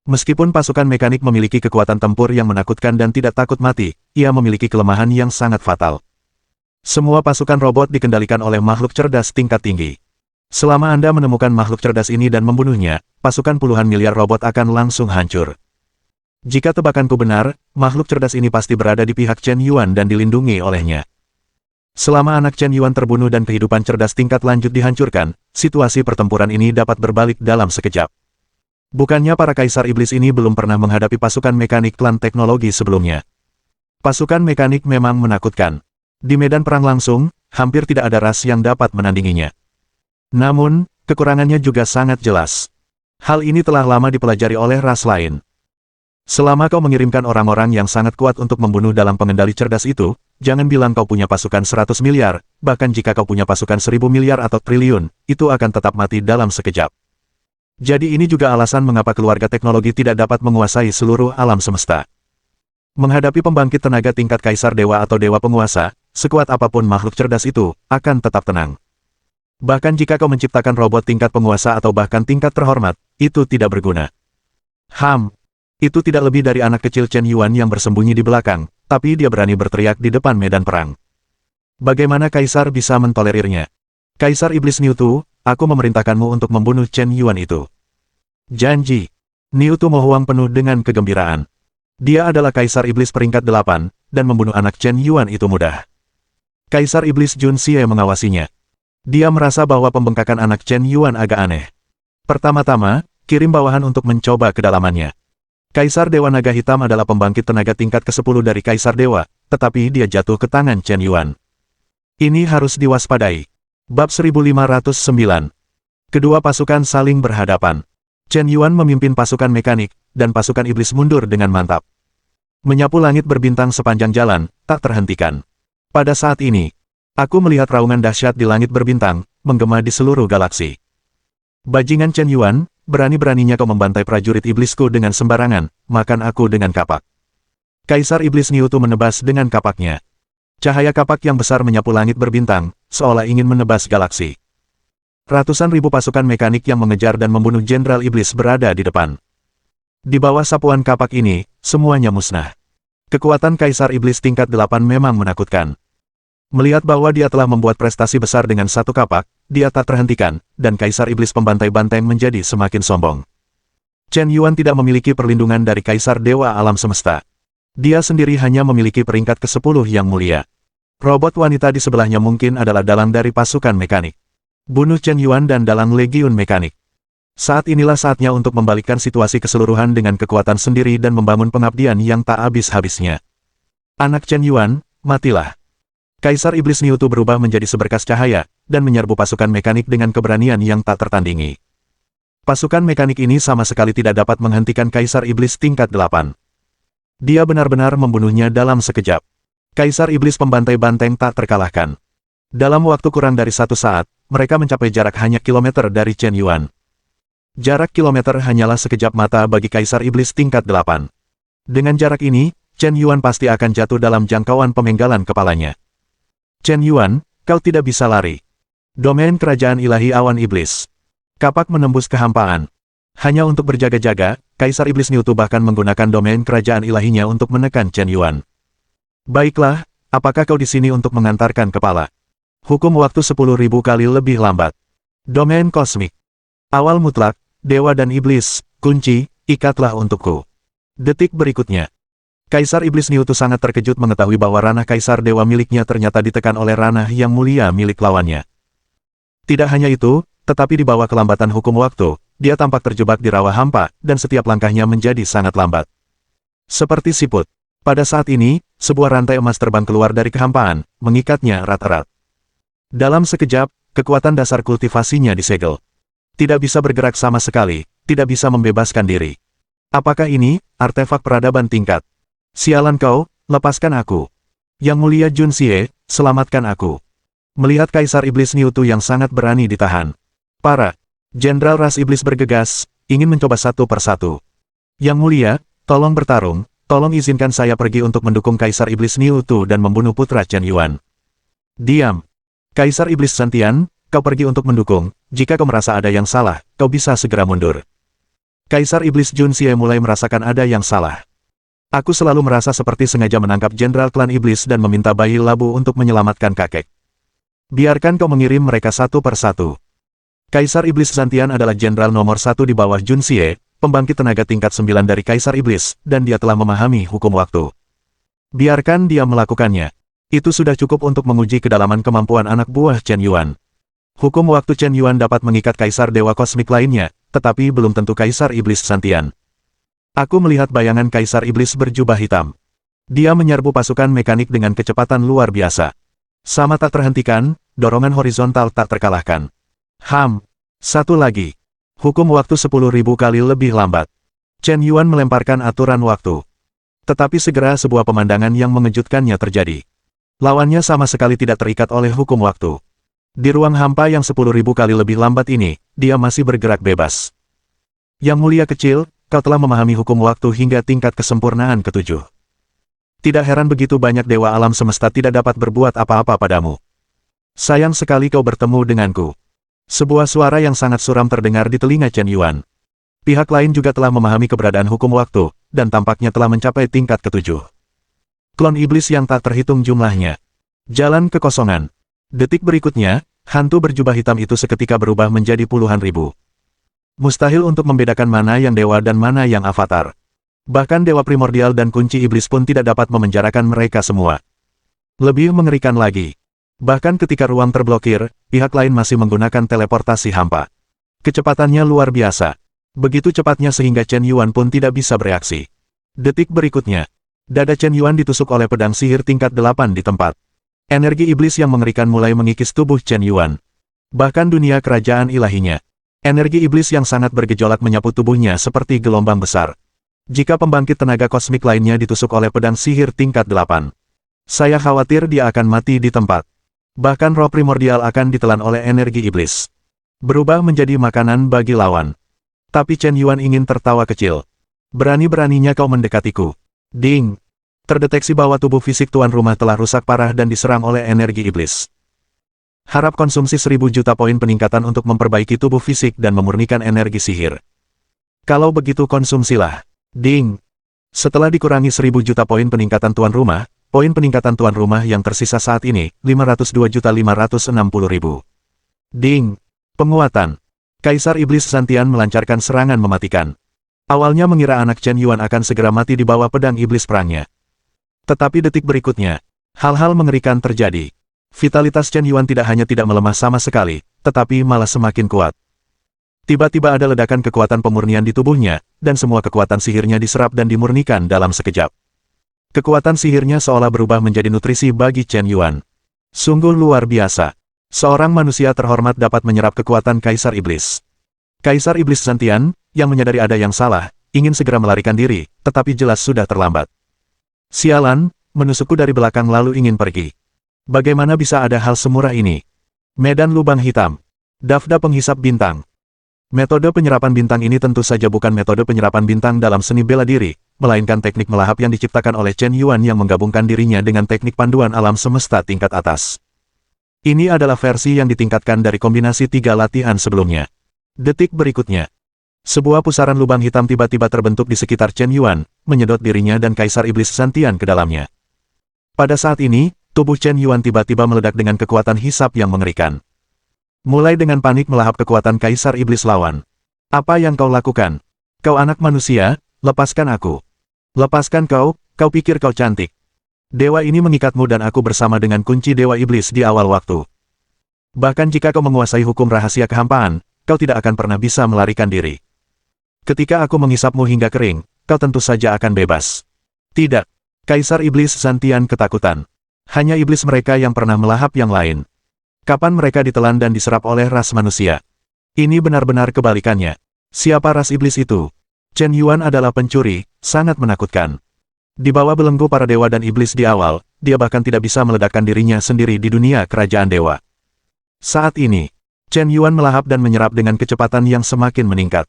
Meskipun pasukan mekanik memiliki kekuatan tempur yang menakutkan dan tidak takut mati, ia memiliki kelemahan yang sangat fatal. Semua pasukan robot dikendalikan oleh makhluk cerdas tingkat tinggi. Selama Anda menemukan makhluk cerdas ini dan membunuhnya, pasukan puluhan miliar robot akan langsung hancur. Jika tebakanku benar, makhluk cerdas ini pasti berada di pihak Chen Yuan dan dilindungi olehnya. Selama anak Chen Yuan terbunuh dan kehidupan cerdas tingkat lanjut dihancurkan, situasi pertempuran ini dapat berbalik dalam sekejap. Bukannya para kaisar iblis ini belum pernah menghadapi pasukan mekanik klan teknologi sebelumnya. Pasukan mekanik memang menakutkan. Di medan perang langsung, hampir tidak ada ras yang dapat menandinginya. Namun, kekurangannya juga sangat jelas. Hal ini telah lama dipelajari oleh ras lain. Selama kau mengirimkan orang-orang yang sangat kuat untuk membunuh dalam pengendali cerdas itu, jangan bilang kau punya pasukan 100 miliar, bahkan jika kau punya pasukan 1000 miliar atau triliun, itu akan tetap mati dalam sekejap. Jadi ini juga alasan mengapa keluarga teknologi tidak dapat menguasai seluruh alam semesta. Menghadapi pembangkit tenaga tingkat kaisar dewa atau dewa penguasa, sekuat apapun makhluk cerdas itu, akan tetap tenang. Bahkan jika kau menciptakan robot tingkat penguasa atau bahkan tingkat terhormat, itu tidak berguna. Itu tidak lebih dari anak kecil Chen Yuan yang bersembunyi di belakang, tapi dia berani berteriak di depan medan perang. Bagaimana Kaisar bisa mentolerirnya? Kaisar Iblis Niutu, aku memerintahkanmu untuk membunuh Chen Yuan itu. Janji. Niutu Mohuang penuh dengan kegembiraan. Dia adalah Kaisar Iblis peringkat 8, dan membunuh anak Chen Yuan itu mudah. Kaisar Iblis Jun Xie mengawasinya. Dia merasa bahwa pembengkakan anak Chen Yuan agak aneh. Pertama-tama, kirim bawahan untuk mencoba kedalamannya. Kaisar Dewa Naga Hitam adalah pembangkit tenaga tingkat ke-10 dari Kaisar Dewa, tetapi dia jatuh ke tangan Chen Yuan. Ini harus diwaspadai. Bab 1509. Kedua pasukan saling berhadapan. Chen Yuan memimpin pasukan mekanik, dan pasukan iblis mundur dengan mantap. Menyapu langit berbintang sepanjang jalan, tak terhentikan. Pada saat ini, aku melihat raungan dahsyat di langit berbintang, menggema di seluruh galaksi. Bajingan Chen Yuan, berani-beraninya kau membantai prajurit iblisku dengan sembarangan, makan aku dengan kapak. Kaisar Iblis Niutu menebas dengan kapaknya. Cahaya kapak yang besar menyapu langit berbintang, seolah ingin menebas galaksi. Ratusan ribu pasukan mekanik yang mengejar dan membunuh Jenderal Iblis berada di depan. Di bawah sapuan kapak ini, semuanya musnah. Kekuatan Kaisar Iblis tingkat 8 memang menakutkan. Melihat bahwa dia telah membuat prestasi besar dengan satu kapak, dia tak terhentikan, dan Kaisar Iblis pembantai-banteng menjadi semakin sombong. Chen Yuan tidak memiliki perlindungan dari Kaisar Dewa Alam Semesta. Dia sendiri hanya memiliki peringkat ke-10 yang mulia. Robot wanita di sebelahnya mungkin adalah dalang dari pasukan mekanik. Bunuh Chen Yuan dan dalang Legiun Mekanik. Saat inilah saatnya untuk membalikkan situasi keseluruhan dengan kekuatan sendiri dan membangun pengabdian yang tak habis-habisnya. Anak Chen Yuan, matilah. Kaisar Iblis Niutu berubah menjadi seberkas cahaya, dan menyerbu pasukan mekanik dengan keberanian yang tak tertandingi. Pasukan mekanik ini sama sekali tidak dapat menghentikan Kaisar Iblis tingkat 8. Dia benar-benar membunuhnya dalam sekejap. Kaisar Iblis pembantai banteng tak terkalahkan. Dalam waktu kurang dari 1 saat, mereka mencapai jarak hanya kilometer dari Chen Yuan. Jarak kilometer hanyalah sekejap mata bagi Kaisar Iblis tingkat 8. Dengan jarak ini, Chen Yuan pasti akan jatuh dalam jangkauan pemenggalan kepalanya. Chen Yuan, kau tidak bisa lari. Domain Kerajaan Ilahi Awan Iblis. Kapak menembus kehampaan. Hanya untuk berjaga-jaga, Kaisar Iblis Niutu bahkan menggunakan domain kerajaan ilahinya untuk menekan Chen Yuan. Baiklah, apakah kau di sini untuk mengantarkan kepala? Hukum waktu 10.000 kali lebih lambat. Domain kosmik. Awal mutlak, dewa dan iblis, kunci, ikatlah untukku. Detik berikutnya. Kaisar Iblis Niutu sangat terkejut mengetahui bahwa ranah Kaisar Dewa miliknya ternyata ditekan oleh ranah yang mulia milik lawannya. Tidak hanya itu, tetapi di bawah kelambatan hukum waktu, dia tampak terjebak di rawa hampa, dan setiap langkahnya menjadi sangat lambat. Seperti siput. Pada saat ini, sebuah rantai emas terbang keluar dari kehampaan, mengikatnya erat-erat. Dalam sekejap, kekuatan dasar kultivasinya disegel. Tidak bisa bergerak sama sekali, tidak bisa membebaskan diri. Apakah ini, artefak peradaban tingkat? Sialan kau, lepaskan aku. Yang mulia Jun Xie, selamatkan aku. Melihat Kaisar Iblis Niutu yang sangat berani ditahan. Para Jenderal Ras Iblis bergegas, ingin mencoba satu persatu. Yang mulia, tolong bertarung, tolong izinkan saya pergi untuk mendukung Kaisar Iblis Niutu dan membunuh putra Chen Yuan. Diam. Kaisar Iblis Santian, kau pergi untuk mendukung, jika kau merasa ada yang salah, kau bisa segera mundur. Kaisar Iblis Jun Xie mulai merasakan ada yang salah. Aku selalu merasa seperti sengaja menangkap Jenderal Klan Iblis dan meminta bayi labu untuk menyelamatkan kakek. Biarkan kau mengirim mereka satu persatu. Kaisar Iblis Santian adalah jenderal nomor 1 di bawah Jun Xie, pembangkit tenaga tingkat 9 dari Kaisar Iblis, dan dia telah memahami hukum waktu. Biarkan dia melakukannya. Itu sudah cukup untuk menguji kedalaman kemampuan anak buah Chen Yuan. Hukum waktu Chen Yuan dapat mengikat Kaisar Dewa Kosmik lainnya, tetapi belum tentu Kaisar Iblis Santian. Aku melihat bayangan Kaisar Iblis berjubah hitam. Dia menyerbu pasukan mekanik dengan kecepatan luar biasa. Sama tak terhentikan, dorongan horizontal tak terkalahkan. Satu lagi. Hukum waktu 10.000 kali lebih lambat. Chen Yuan melemparkan aturan waktu. Tetapi segera sebuah pemandangan yang mengejutkannya terjadi. Lawannya sama sekali tidak terikat oleh hukum waktu. Di ruang hampa yang 10.000 kali lebih lambat ini, dia masih bergerak bebas. Yang mulia kecil, kau telah memahami hukum waktu hingga tingkat kesempurnaan ke-7. Tidak heran begitu banyak dewa alam semesta tidak dapat berbuat apa-apa padamu. Sayang sekali kau bertemu denganku. Sebuah suara yang sangat suram terdengar di telinga Chen Yuan. Pihak lain juga telah memahami keberadaan hukum waktu, dan tampaknya telah mencapai tingkat ke-7. Klon iblis yang tak terhitung jumlahnya. Jalan kekosongan. Detik berikutnya, hantu berjubah hitam itu seketika berubah menjadi puluhan ribu. Mustahil untuk membedakan mana yang dewa dan mana yang avatar. Bahkan dewa primordial dan kunci iblis pun tidak dapat memenjarakan mereka semua. Lebih mengerikan lagi. Bahkan ketika ruang terblokir, pihak lain masih menggunakan teleportasi hampa. Kecepatannya luar biasa. Begitu cepatnya sehingga Chen Yuan pun tidak bisa bereaksi. Detik berikutnya, dada Chen Yuan ditusuk oleh pedang sihir tingkat 8 di tempat. Energi iblis yang mengerikan mulai mengikis tubuh Chen Yuan. Bahkan dunia kerajaan ilahinya. Energi iblis yang sangat bergejolak menyapu tubuhnya seperti gelombang besar. Jika pembangkit tenaga kosmik lainnya ditusuk oleh pedang sihir tingkat 8. Saya khawatir dia akan mati di tempat. Bahkan roh primordial akan ditelan oleh energi iblis. Berubah menjadi makanan bagi lawan. Tapi Chen Yuan ingin tertawa kecil. Berani-beraninya kau mendekatiku. Ding! Terdeteksi bahwa tubuh fisik tuan rumah telah rusak parah dan diserang oleh energi iblis. Harap konsumsi 1000 juta poin peningkatan untuk memperbaiki tubuh fisik dan memurnikan energi sihir. Kalau begitu konsumsilah. Ding! Setelah dikurangi 1000 juta poin peningkatan tuan rumah, poin peningkatan tuan rumah yang tersisa saat ini, 502.560.000. Ding! Penguatan. Kaisar Iblis Santian melancarkan serangan mematikan. Awalnya mengira anak Chen Yuan akan segera mati di bawah pedang iblis perangnya. Tetapi detik berikutnya, hal-hal mengerikan terjadi. Vitalitas Chen Yuan tidak hanya tidak melemah sama sekali, tetapi malah semakin kuat. Tiba-tiba ada ledakan kekuatan pemurnian di tubuhnya, dan semua kekuatan sihirnya diserap dan dimurnikan dalam sekejap. Kekuatan sihirnya seolah berubah menjadi nutrisi bagi Chen Yuan. Sungguh luar biasa. Seorang manusia terhormat dapat menyerap kekuatan Kaisar Iblis. Kaisar Iblis Santian, yang menyadari ada yang salah, ingin segera melarikan diri, tetapi jelas sudah terlambat. Sialan, menusukku dari belakang lalu ingin pergi. Bagaimana bisa ada hal semurah ini? Medan lubang hitam. Dafda penghisap bintang. Metode penyerapan bintang ini tentu saja bukan metode penyerapan bintang dalam seni bela diri, melainkan teknik melahap yang diciptakan oleh Chen Yuan yang menggabungkan dirinya dengan teknik panduan alam semesta tingkat atas. Ini adalah versi yang ditingkatkan dari kombinasi 3 latihan sebelumnya. Detik berikutnya, sebuah pusaran lubang hitam tiba-tiba terbentuk di sekitar Chen Yuan, menyedot dirinya dan Kaisar Iblis Santian ke dalamnya. Pada saat ini, tubuh Chen Yuan tiba-tiba meledak dengan kekuatan hisap yang mengerikan. Mulai dengan panik melahap kekuatan Kaisar Iblis lawan. Apa yang kau lakukan? Kau anak manusia, lepaskan aku. Lepaskan kau pikir kau cantik. Dewa ini mengikatmu dan aku bersama dengan kunci Dewa Iblis di awal waktu. Bahkan jika kau menguasai hukum rahasia kehampaan, kau tidak akan pernah bisa melarikan diri. Ketika aku menghisapmu hingga kering, kau tentu saja akan bebas. Tidak. Kaisar Iblis Santian ketakutan. Hanya iblis mereka yang pernah melahap yang lain. Kapan mereka ditelan dan diserap oleh ras manusia? Ini benar-benar kebalikannya. Siapa ras iblis itu? Chen Yuan adalah pencuri, sangat menakutkan. Di bawah belenggu para dewa dan iblis di awal, dia bahkan tidak bisa meledakkan dirinya sendiri di dunia kerajaan dewa. Saat ini, Chen Yuan melahap dan menyerap dengan kecepatan yang semakin meningkat.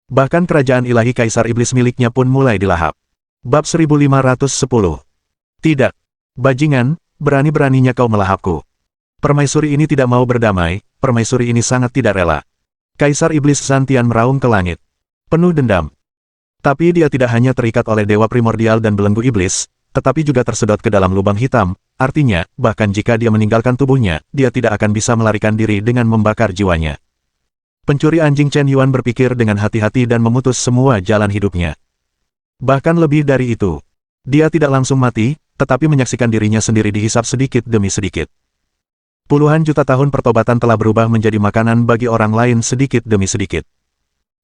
Bahkan kerajaan ilahi Kaisar Iblis miliknya pun mulai dilahap. Bab 1510. Tidak. Bajingan, berani-beraninya kau melahapku. Permaisuri ini tidak mau berdamai, permaisuri ini sangat tidak rela. Kaisar Iblis Santian meraung ke langit. Penuh dendam. Tapi dia tidak hanya terikat oleh dewa primordial dan belenggu iblis, tetapi juga tersedot ke dalam lubang hitam, artinya, bahkan jika dia meninggalkan tubuhnya, dia tidak akan bisa melarikan diri dengan membakar jiwanya. Pencuri anjing Chen Yuan berpikir dengan hati-hati dan memutus semua jalan hidupnya. Bahkan lebih dari itu, dia tidak langsung mati, tetapi menyaksikan dirinya sendiri dihisap sedikit demi sedikit. Puluhan juta tahun pertobatan telah berubah menjadi makanan bagi orang lain sedikit demi sedikit.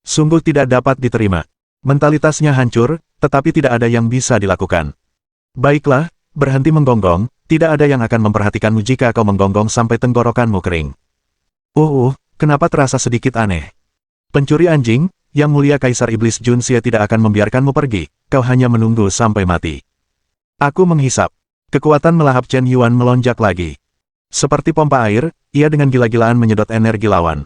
Sungguh tidak dapat diterima. Mentalitasnya hancur, tetapi tidak ada yang bisa dilakukan. Baiklah, berhenti menggonggong, tidak ada yang akan memperhatikanmu jika kau menggonggong sampai tenggorokanmu kering. Kenapa terasa sedikit aneh? Pencuri anjing, Yang Mulia Kaisar Iblis Jun Xie tidak akan membiarkanmu pergi, kau hanya menunggu sampai mati. Aku menghisap. Kekuatan melahap Chen Yuan melonjak lagi. Seperti pompa air, ia dengan gila-gilaan menyedot energi lawan.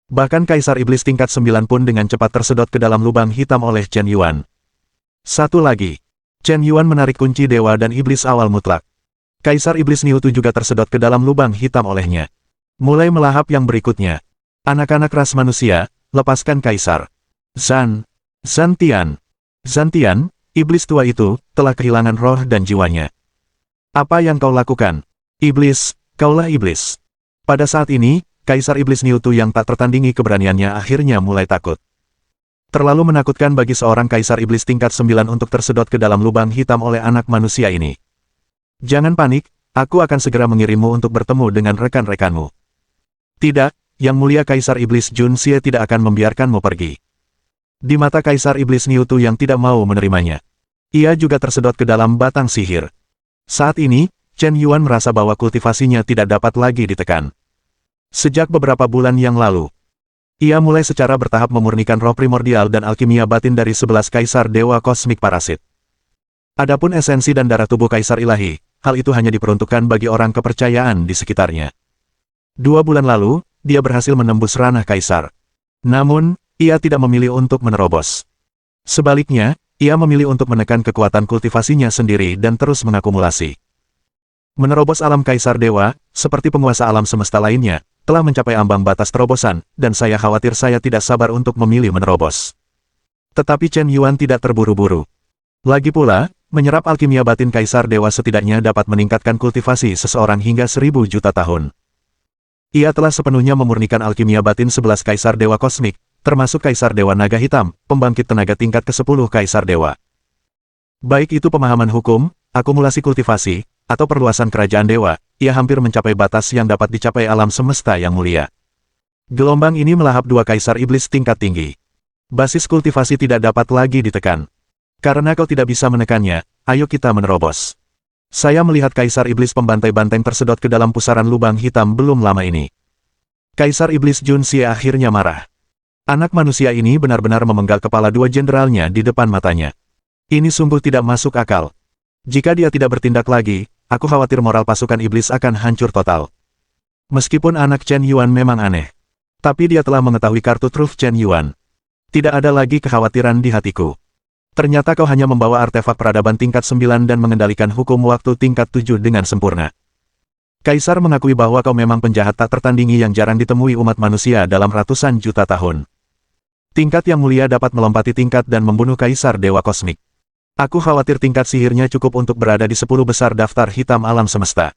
Bahkan Kaisar Iblis tingkat 9 pun dengan cepat tersedot ke dalam lubang hitam oleh Chen Yuan. Satu lagi. Chen Yuan menarik kunci dewa dan iblis awal mutlak. Kaisar Iblis Niutu juga tersedot ke dalam lubang hitam olehnya. Mulai melahap yang berikutnya. Anak-anak ras manusia, lepaskan Kaisar. Santian, iblis tua itu, telah kehilangan roh dan jiwanya. Apa yang kau lakukan? Iblis, kaulah iblis. Pada saat ini, Kaisar Iblis Niutu yang tak tertandingi keberaniannya akhirnya mulai takut. Terlalu menakutkan bagi seorang Kaisar Iblis tingkat 9 untuk tersedot ke dalam lubang hitam oleh anak manusia ini. Jangan panik, aku akan segera mengirimmu untuk bertemu dengan rekan-rekanmu. Tidak, Yang Mulia Kaisar Iblis Jun Xie tidak akan membiarkanmu pergi. Di mata Kaisar Iblis Niutu yang tidak mau menerimanya, ia juga tersedot ke dalam batang sihir. Saat ini, Chen Yuan merasa bahwa kultivasinya tidak dapat lagi ditekan. Sejak beberapa bulan yang lalu, ia mulai secara bertahap memurnikan roh primordial dan alkimia batin dari 11 Kaisar Dewa Kosmik Parasit. Adapun esensi dan darah tubuh Kaisar Ilahi, hal itu hanya diperuntukkan bagi orang kepercayaan di sekitarnya. 2 bulan lalu, dia berhasil menembus ranah kaisar. Namun, ia tidak memilih untuk menerobos. Sebaliknya, ia memilih untuk menekan kekuatan kultivasinya sendiri dan terus mengakumulasi. Menerobos alam kaisar dewa, seperti penguasa alam semesta lainnya, telah mencapai ambang batas terobosan, dan saya khawatir saya tidak sabar untuk memilih menerobos. Tetapi Chen Yuan tidak terburu-buru. Lagi pula, menyerap alkimia batin kaisar dewa setidaknya dapat meningkatkan kultivasi seseorang hingga 1000 juta tahun. Ia telah sepenuhnya memurnikan alkimia batin 11 kaisar dewa kosmik, termasuk kaisar dewa naga hitam, pembangkit tenaga tingkat ke-10 kaisar dewa. Baik itu pemahaman hukum, akumulasi kultivasi, atau perluasan kerajaan dewa, ia hampir mencapai batas yang dapat dicapai alam semesta yang mulia. Gelombang ini melahap 2 kaisar iblis tingkat tinggi. Basis kultivasi tidak dapat lagi ditekan. Karena kau tidak bisa menekannya, ayo kita menerobos. Saya melihat kaisar iblis pembantai banteng tersedot ke dalam pusaran lubang hitam belum lama ini. Kaisar iblis Jun Xie akhirnya marah. Anak manusia ini benar-benar memenggal kepala 2 jenderalnya di depan matanya. Ini sungguh tidak masuk akal. Jika dia tidak bertindak lagi, aku khawatir moral pasukan iblis akan hancur total. Meskipun anak Chen Yuan memang aneh, tapi dia telah mengetahui kartu truf Chen Yuan. Tidak ada lagi kekhawatiran di hatiku. Ternyata kau hanya membawa artefak peradaban tingkat 9 dan mengendalikan hukum waktu tingkat 7 dengan sempurna. Kaisar mengakui bahwa kau memang penjahat tak tertandingi yang jarang ditemui umat manusia dalam ratusan juta tahun. Tingkat yang mulia dapat melompati tingkat dan membunuh kaisar dewa kosmik. Aku khawatir tingkat sihirnya cukup untuk berada di 10 besar daftar hitam alam semesta.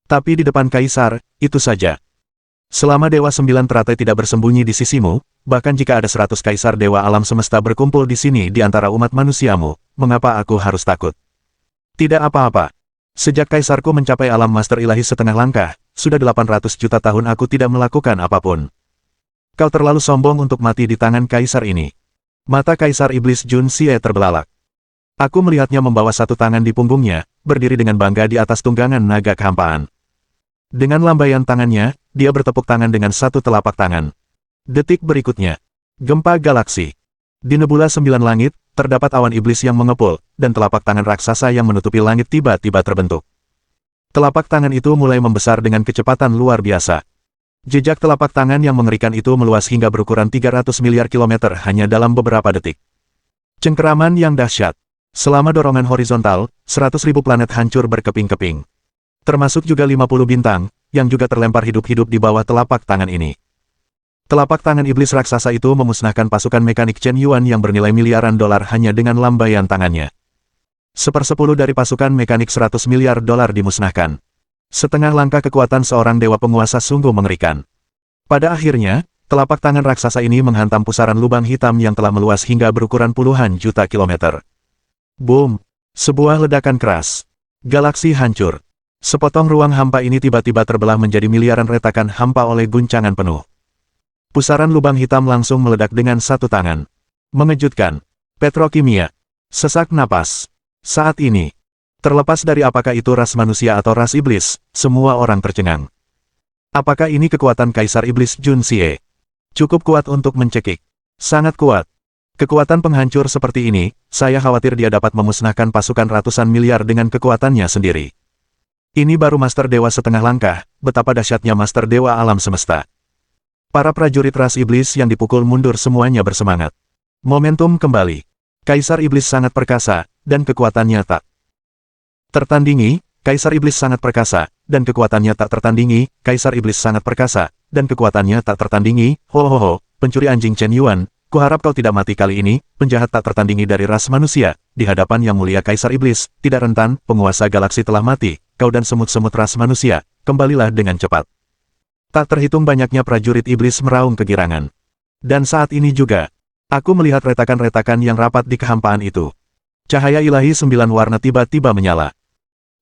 Tapi di depan kaisar, itu saja. Selama Dewa 9 teratai tidak bersembunyi di sisimu, bahkan jika ada 100 kaisar dewa alam semesta berkumpul di sini di antara umat manusiamu, mengapa aku harus takut? Tidak apa-apa. Sejak kaisarku mencapai alam master ilahi setengah langkah, sudah 800 juta tahun aku tidak melakukan apapun. Kau terlalu sombong untuk mati di tangan kaisar ini. Mata kaisar iblis Jun Xie terbelalak. Aku melihatnya membawa 1 tangan di punggungnya, berdiri dengan bangga di atas tunggangan naga kehampaan. Dengan lambaian tangannya, dia bertepuk tangan dengan 1 telapak tangan. Detik berikutnya, gempa galaksi. Di nebula 9 langit, terdapat awan iblis yang mengepul, dan telapak tangan raksasa yang menutupi langit tiba-tiba terbentuk. Telapak tangan itu mulai membesar dengan kecepatan luar biasa. Jejak telapak tangan yang mengerikan itu meluas hingga berukuran 300 miliar kilometer hanya dalam beberapa detik. Cengkeraman yang dahsyat. Selama dorongan horizontal, 100.000 planet hancur berkeping-keping. Termasuk juga 50 bintang, yang juga terlempar hidup-hidup di bawah telapak tangan ini. Telapak tangan iblis raksasa itu memusnahkan pasukan mekanik Chen Yuan yang bernilai miliaran dolar hanya dengan lambaian tangannya. 1/10 dari pasukan mekanik 100 miliar dolar dimusnahkan. Setengah langkah kekuatan seorang dewa penguasa sungguh mengerikan. Pada akhirnya, telapak tangan raksasa ini menghantam pusaran lubang hitam yang telah meluas hingga berukuran puluhan juta kilometer. Boom! Sebuah ledakan keras. Galaksi hancur. Sepotong ruang hampa ini tiba-tiba terbelah menjadi miliaran retakan hampa oleh guncangan penuh. Pusaran lubang hitam langsung meledak dengan 1 tangan. Mengejutkan. Petrokimia. Sesak napas. Saat ini, terlepas dari apakah itu ras manusia atau ras iblis, semua orang tercengang. Apakah ini kekuatan Kaisar Iblis Jun Xie? Cukup kuat untuk mencekik. Sangat kuat. Kekuatan penghancur seperti ini, saya khawatir dia dapat memusnahkan pasukan ratusan miliar dengan kekuatannya sendiri. Ini baru Master Dewa setengah langkah, betapa dahsyatnya Master Dewa alam semesta. Para prajurit ras iblis yang dipukul mundur semuanya bersemangat. Momentum kembali. Kaisar Iblis sangat perkasa, dan kekuatannya tak tertandingi. Kaisar Iblis sangat perkasa, dan kekuatannya tak tertandingi. Kaisar Iblis sangat perkasa, dan kekuatannya tak tertandingi. Ho, pencuri anjing Chen Yuan. Kuharap kau tidak mati kali ini, penjahat tak tertandingi dari ras manusia, di hadapan yang mulia Kaisar Iblis, tidak rentan, penguasa galaksi telah mati, kau dan semut-semut ras manusia, kembalilah dengan cepat. Tak terhitung banyaknya prajurit iblis meraung kegirangan. Dan saat ini juga, aku melihat retakan-retakan yang rapat di kehampaan itu. Cahaya ilahi 9 warna tiba-tiba menyala.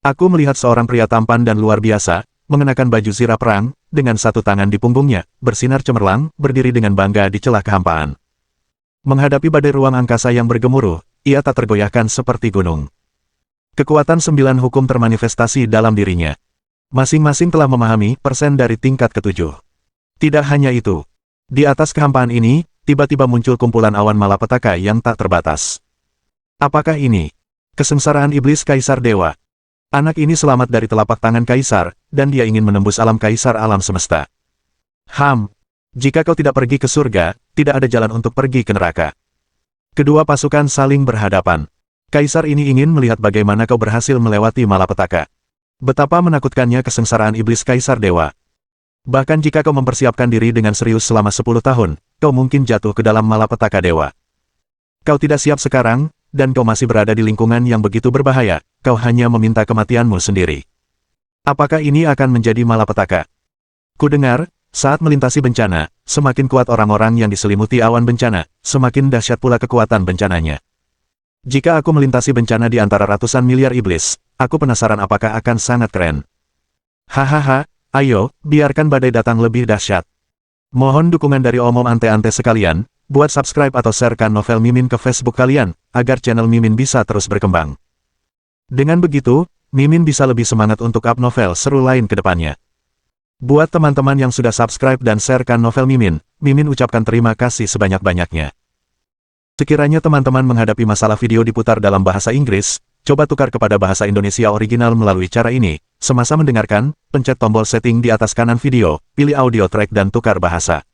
Aku melihat seorang pria tampan dan luar biasa, mengenakan baju zirah perang, dengan 1 tangan di punggungnya, bersinar cemerlang, berdiri dengan bangga di celah kehampaan. Menghadapi badai ruang angkasa yang bergemuruh, ia tak tergoyahkan seperti gunung. Kekuatan 9 hukum termanifestasi dalam dirinya. Masing-masing telah memahami persen dari tingkat ke-7. Tidak hanya itu. Di atas kehampaan ini, tiba-tiba muncul kumpulan awan malapetaka yang tak terbatas. Apakah ini kesengsaraan iblis Kaisar Dewa? Anak ini selamat dari telapak tangan Kaisar, dan dia ingin menembus alam Kaisar alam semesta. Jika kau tidak pergi ke surga, tidak ada jalan untuk pergi ke neraka. Kedua pasukan saling berhadapan. Kaisar ini ingin melihat bagaimana kau berhasil melewati malapetaka. Betapa menakutkannya kesengsaraan iblis Kaisar Dewa. Bahkan jika kau mempersiapkan diri dengan serius selama 10 tahun, kau mungkin jatuh ke dalam malapetaka dewa. Kau tidak siap sekarang, dan kau masih berada di lingkungan yang begitu berbahaya, kau hanya meminta kematianmu sendiri. Apakah ini akan menjadi malapetaka? Kudengar, saat melintasi bencana, semakin kuat orang-orang yang diselimuti awan bencana, semakin dahsyat pula kekuatan bencananya. Jika aku melintasi bencana di antara ratusan miliar iblis, aku penasaran apakah akan sangat keren. Hahaha, ayo, biarkan badai datang lebih dahsyat. Mohon dukungan dari omom ante-ante sekalian, buat subscribe atau sharekan novel Mimin ke Facebook kalian, agar channel Mimin bisa terus berkembang. Dengan begitu, Mimin bisa lebih semangat untuk up novel seru lain ke depannya. Buat teman-teman yang sudah subscribe dan sharekan novel Mimin, Mimin ucapkan terima kasih sebanyak-banyaknya. Sekiranya teman-teman menghadapi masalah video diputar dalam bahasa Inggris, coba tukar kepada bahasa Indonesia original melalui cara ini. Semasa mendengarkan, pencet tombol setting di atas kanan video, pilih audio track dan tukar bahasa.